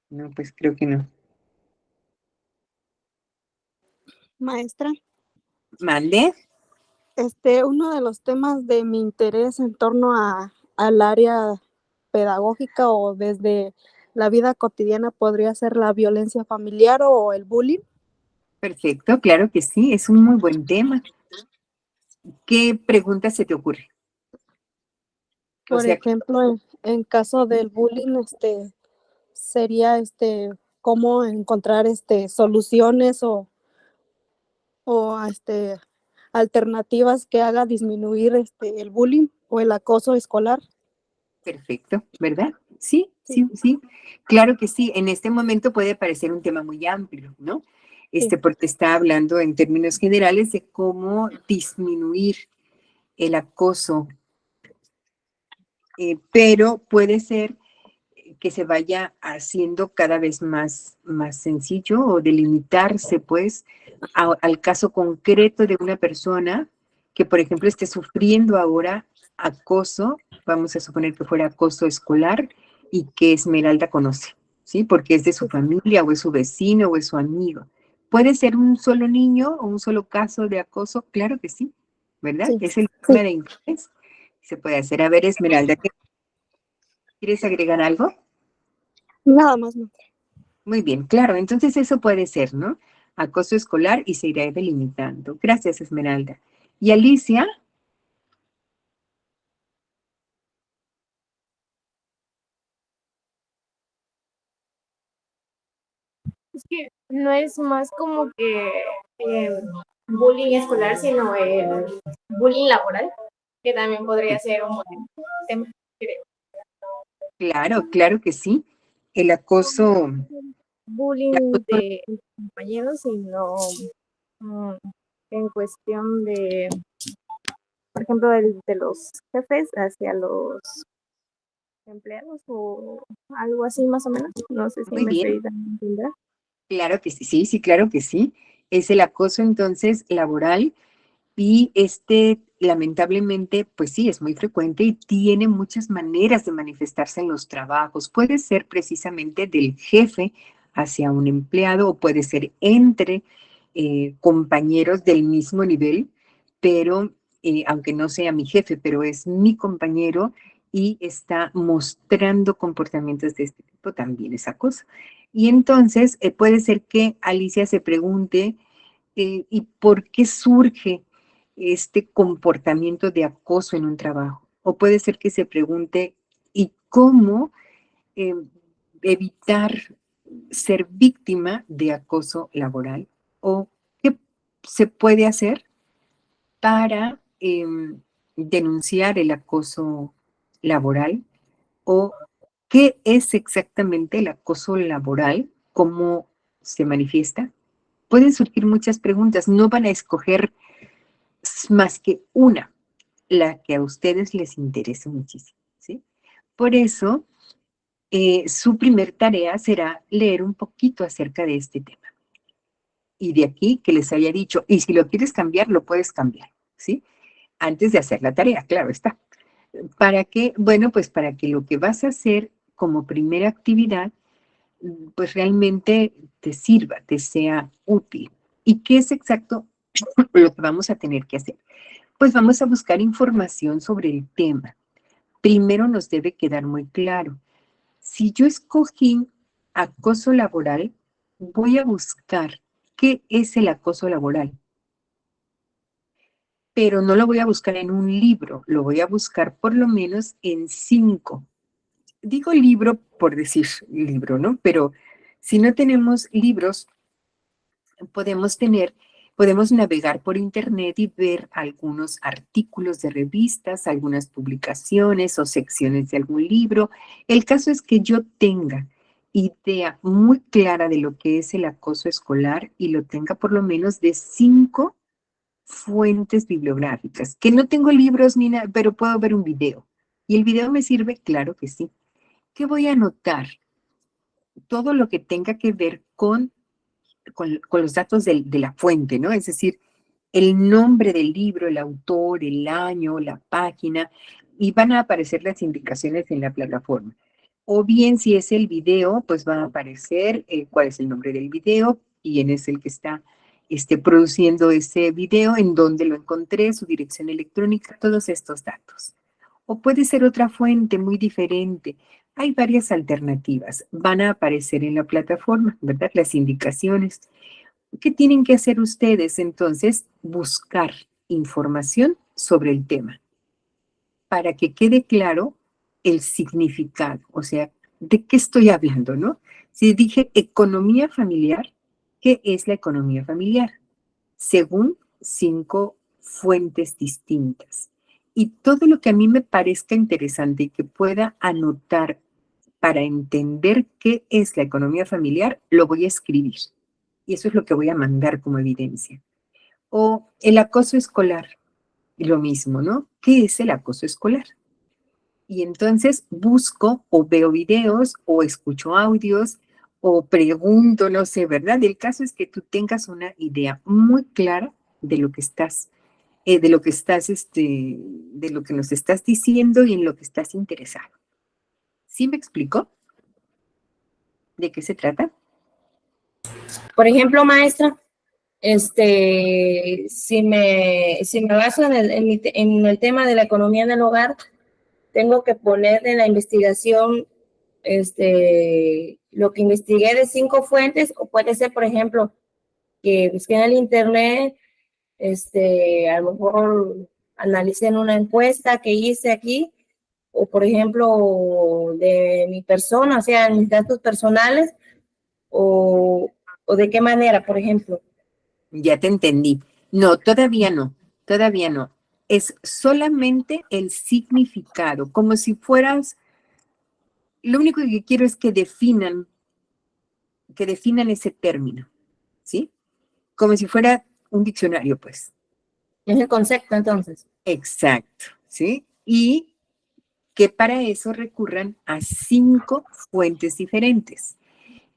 No, pues creo que no. Maestra, Mande. uno de los temas de mi interés en torno al área pedagógica o desde la vida cotidiana podría ser la violencia familiar o el bullying. Perfecto, claro que sí, es un muy buen tema. ¿Qué pregunta se te ocurre? O Por sea, ejemplo, en caso del bullying, sería cómo encontrar soluciones o alternativas que haga disminuir el bullying o el acoso escolar. perfecto, ¿verdad? Sí, Sí, sí, sí. Claro que sí. En este momento puede parecer un tema muy amplio, ¿no? sí, Porque está hablando en términos generales de cómo disminuir el acoso, pero puede ser que se vaya haciendo cada vez más sencillo o delimitarse, pues, al caso concreto de una persona que, por ejemplo, esté sufriendo ahora acoso, vamos a suponer que fuera acoso escolar y que Esmeralda conoce, ¿sí? Porque es de su sí, familia o es su vecino o es su amigo. ¿Puede ser un solo niño o un solo caso de acoso? Claro que sí, ¿verdad? sí, Es el tema sí. de interés. Se puede hacer. A ver, Esmeralda, ¿quieres agregar algo? Nada más, no. Muy bien, claro. Entonces eso puede ser, ¿no? Acoso escolar y se irá delimitando. Gracias, Esmeralda. Y Alicia, Es que no es más como que bullying escolar, sino el bullying laboral, que también podría ser un buen tema, creo. claro, claro que sí. El acoso, el Bullying acoso, de compañeros, sino mm, en cuestión de, por ejemplo, de los jefes hacia los empleados o algo así más o menos. No sé si muy me bien, estoy dando a entender. claro que sí, sí, sí, claro que sí. Es el acoso entonces laboral y lamentablemente, pues sí, es muy frecuente y tiene muchas maneras de manifestarse en los trabajos. Puede ser precisamente del jefe hacia un empleado o puede ser entre compañeros del mismo nivel, pero aunque no sea mi jefe, pero es mi compañero y está mostrando comportamientos de este tipo, también es acoso. Y entonces puede ser que Alicia se pregunte, ¿y por qué surge este comportamiento de acoso en un trabajo? O puede ser que se pregunte, ¿y cómo eh, evitar ser víctima de acoso laboral? ¿O qué se puede hacer para denunciar el acoso laboral? ¿O qué es exactamente el acoso laboral? ¿Cómo se manifiesta? Pueden surgir muchas preguntas, no van a escoger más que una, la que a ustedes les interese muchísimo, ¿sí? Por eso, su primer tarea será leer un poquito acerca de este tema. Y de aquí que les haya dicho, y si lo quieres cambiar, lo puedes cambiar, ¿sí? Antes de hacer la tarea, claro está. ¿Para qué? Bueno, pues para que lo que vas a hacer como primera actividad, pues realmente te sirva, te sea útil. ¿Y qué es exacto lo que vamos a tener que hacer? Pues vamos a buscar información sobre el tema. Primero nos debe quedar muy claro. Si yo escogí acoso laboral, voy a buscar qué es el acoso laboral, pero no lo voy a buscar en un libro, lo voy a buscar por lo menos en 5. Digo libro por decir libro, ¿no? Pero si no tenemos libros, podemos tener, podemos navegar por internet y ver algunos artículos de revistas, algunas publicaciones o secciones de algún libro. El caso es que yo tenga idea muy clara de lo que es el acoso escolar y lo tenga por lo menos de 5 fuentes bibliográficas, que no tengo libros ni nada, pero puedo ver un video. ¿Y el video me sirve? Claro que sí. ¿Qué voy a anotar? Todo lo que tenga que ver con los datos de la fuente, ¿no? Es decir, el nombre del libro, el autor, el año, la página, y van a aparecer las indicaciones en la plataforma. O bien, si es el video, pues va a aparecer cuál es el nombre del video, quién es el que está produciendo ese video, en dónde lo encontré, su dirección electrónica, todos estos datos. O puede ser otra fuente muy diferente. Hay varias alternativas. Van a aparecer en la plataforma, ¿verdad? Las indicaciones. ¿Qué tienen que hacer ustedes entonces? Buscar información sobre el tema. para que quede claro el significado, o sea, ¿de qué estoy hablando, no? Si dije economía familiar, ¿qué es la economía familiar? Según 5 fuentes distintas. Y todo lo que a mí me parezca interesante y que pueda anotar para entender qué es la economía familiar, lo voy a escribir. Y eso es lo que voy a mandar como evidencia. O el acoso escolar, lo mismo, ¿no? ¿Qué es el acoso escolar? Y entonces busco o veo videos o escucho audios o pregunto, no sé, ¿verdad? El caso es que tú tengas una idea muy clara de lo que estás, de lo que nos estás diciendo y en lo que estás interesado. ¿Sí me explico? ¿De qué se trata? Por ejemplo, maestra, si me baso en el tema de la economía en el hogar, tengo que poner en la investigación lo que investigué de 5 fuentes, o puede ser, por ejemplo, que busqué en el internet, a lo mejor analicé una encuesta que hice aquí, o por ejemplo, de mi persona, o sea, mis datos personales, o de qué manera, por ejemplo. Ya te entendí. No, todavía no, todavía no. Es solamente el significado, como si fueras, lo único que quiero es que definan ese término, ¿sí? Como si fuera un diccionario, pues. Es el concepto, entonces. Exacto, ¿sí? Y que para eso recurran a 5 fuentes diferentes.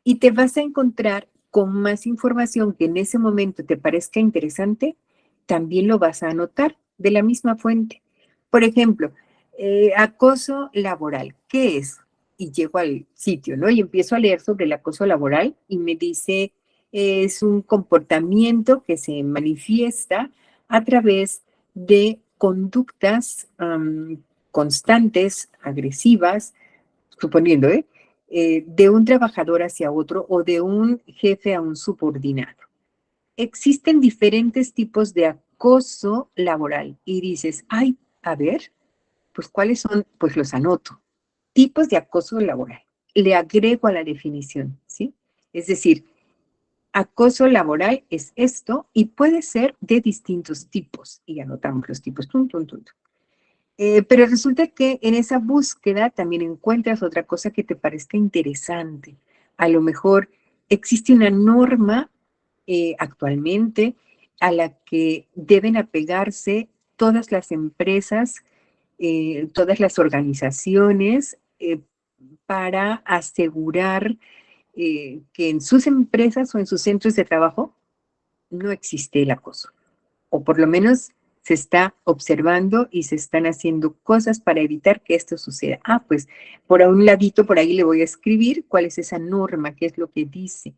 Y te vas a encontrar con más información que en ese momento te parezca interesante, también lo vas a anotar de la misma fuente. Por ejemplo, acoso laboral, ¿qué es? Y llego al sitio, ¿no? Y empiezo a leer sobre el acoso laboral y me dice, es un comportamiento que se manifiesta a través de conductas constantes, agresivas, suponiendo, de un trabajador hacia otro o de un jefe a un subordinado. Existen diferentes tipos de acoso laboral y dices, ay, a ver, pues ¿cuáles son? Pues los anoto. Tipos de acoso laboral. Le agrego a la definición, ¿sí? Es decir, acoso laboral es esto y puede ser de distintos tipos y anotamos los tipos. Tum, tum, tum, tum. Pero resulta que en esa búsqueda también encuentras otra cosa que te parezca interesante. A lo mejor existe una norma actualmente a la que deben apegarse todas las empresas, todas las organizaciones, para asegurar que en sus empresas o en sus centros de trabajo no existe el acoso, o por lo menos se está observando y se están haciendo cosas para evitar que esto suceda. Ah, pues por un ladito por ahí le voy a escribir cuál es esa norma, qué es lo que dice,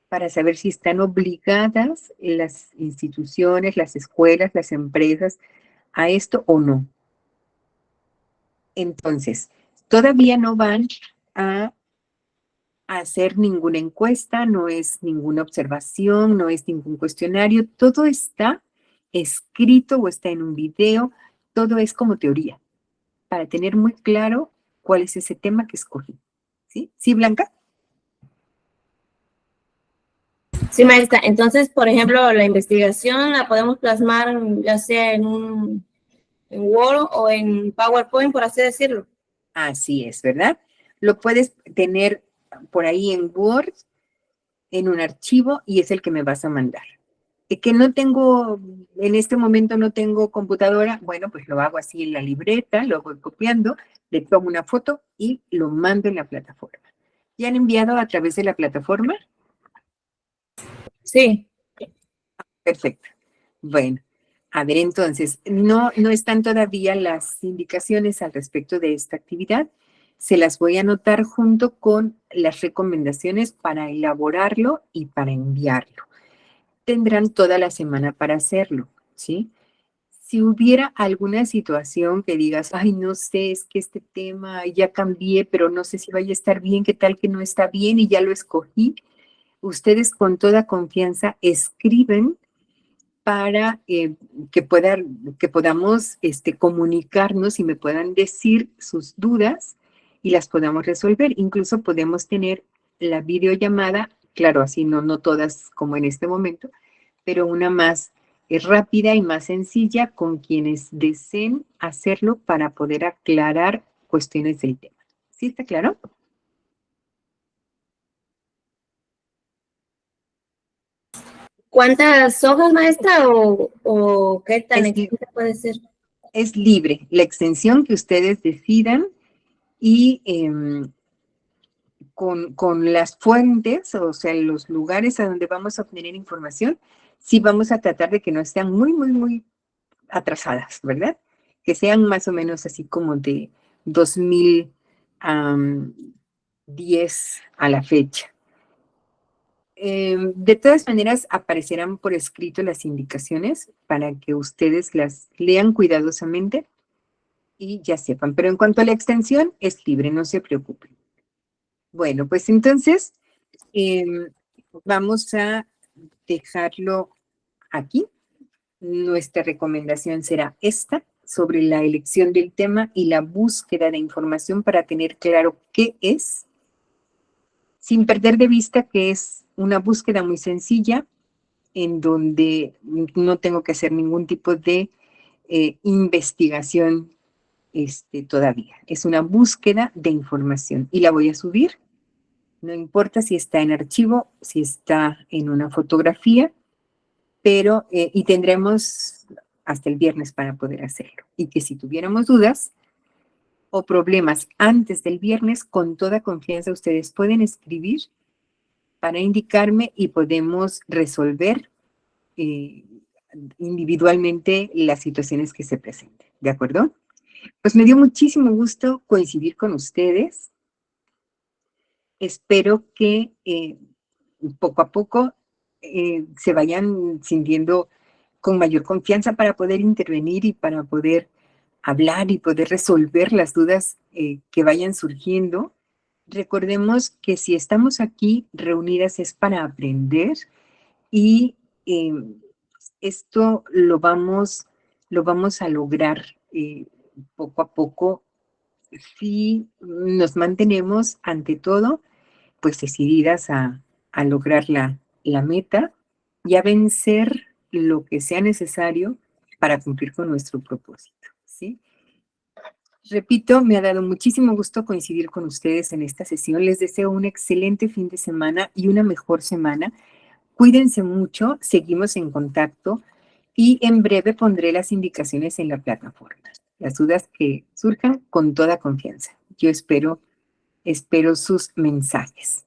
para saber si están obligadas las instituciones, las escuelas, las empresas a esto o no. Entonces, todavía no van a hacer ninguna encuesta, no es ninguna observación, no es ningún cuestionario, todo está escrito o está en un video, todo es como teoría, para tener muy claro cuál es ese tema que escogí. ¿Sí? ¿Sí, Blanca? Sí, maestra. Entonces, por ejemplo, la investigación la podemos plasmar ya sea en Word o en PowerPoint, por así decirlo. Así es, ¿verdad? Lo puedes tener por ahí en Word, en un archivo, y es el que me vas a mandar. Que no tengo, en este momento no tengo computadora, bueno, pues lo hago así en la libreta, lo voy copiando, le tomo una foto y lo mando en la plataforma. ¿Ya han enviado a través de la plataforma? Sí. Perfecto. Bueno, a ver, entonces, no están todavía las indicaciones al respecto de esta actividad. Se las voy a anotar junto con las recomendaciones para elaborarlo y para enviarlo. Tendrán toda la semana para hacerlo, ¿sí? Si hubiera alguna situación que digas, ay, no sé, es que este tema ya cambié, pero no sé si vaya a estar bien, qué tal que no está bien y ya lo escogí, ustedes con toda confianza escriben para que podamos comunicarnos y me puedan decir sus dudas y las podamos resolver. Incluso podemos tener la videollamada, claro, así no todas como en este momento, pero una más rápida y más sencilla con quienes deseen hacerlo para poder aclarar cuestiones del tema. ¿Sí está claro? ¿Cuántas hojas, maestra, o qué tan extensa puede ser? Es libre, la extensión que ustedes decidan y con las fuentes, o sea, los lugares a donde vamos a obtener información, sí vamos a tratar de que no sean muy atrasadas, ¿verdad? Que sean más o menos así como de 2010 a la fecha. De todas maneras, aparecerán por escrito las indicaciones para que ustedes las lean cuidadosamente y ya sepan. Pero en cuanto a la extensión, es libre, no se preocupen. Bueno, pues entonces vamos a dejarlo aquí. Nuestra recomendación será esta, sobre la elección del tema y la búsqueda de información para tener claro qué es, sin perder de vista que es una búsqueda muy sencilla, en donde no tengo que hacer ningún tipo de investigación todavía. Es una búsqueda de información y la voy a subir. No importa si está en archivo, si está en una fotografía, pero y tendremos hasta el viernes para poder hacerlo. Y que si tuviéramos dudas o problemas antes del viernes, con toda confianza ustedes pueden escribir para indicarme y podemos resolver individualmente las situaciones que se presenten. ¿De acuerdo? Pues me dio muchísimo gusto coincidir con ustedes. Espero que poco a poco se vayan sintiendo con mayor confianza para poder intervenir y para poder hablar y poder resolver las dudas que vayan surgiendo. Recordemos que si estamos aquí reunidas es para aprender y esto lo vamos a lograr poco a poco si nos mantenemos ante todo pues decididas a lograr la meta y a vencer lo que sea necesario para cumplir con nuestro propósito, ¿sí? Repito, me ha dado muchísimo gusto coincidir con ustedes en esta sesión. Les deseo un excelente fin de semana y una mejor semana. Cuídense mucho, seguimos en contacto y en breve pondré las indicaciones en la plataforma. Las dudas que surjan con toda confianza. Yo espero sus mensajes.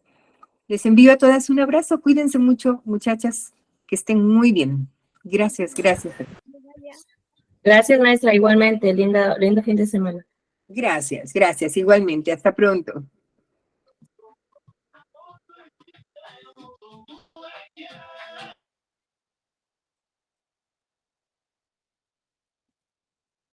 Les envío a todas un abrazo. Cuídense mucho, muchachas. Que estén muy bien. Gracias. Gracias, maestra. Igualmente, lindo fin de semana. Gracias. Igualmente. Hasta pronto.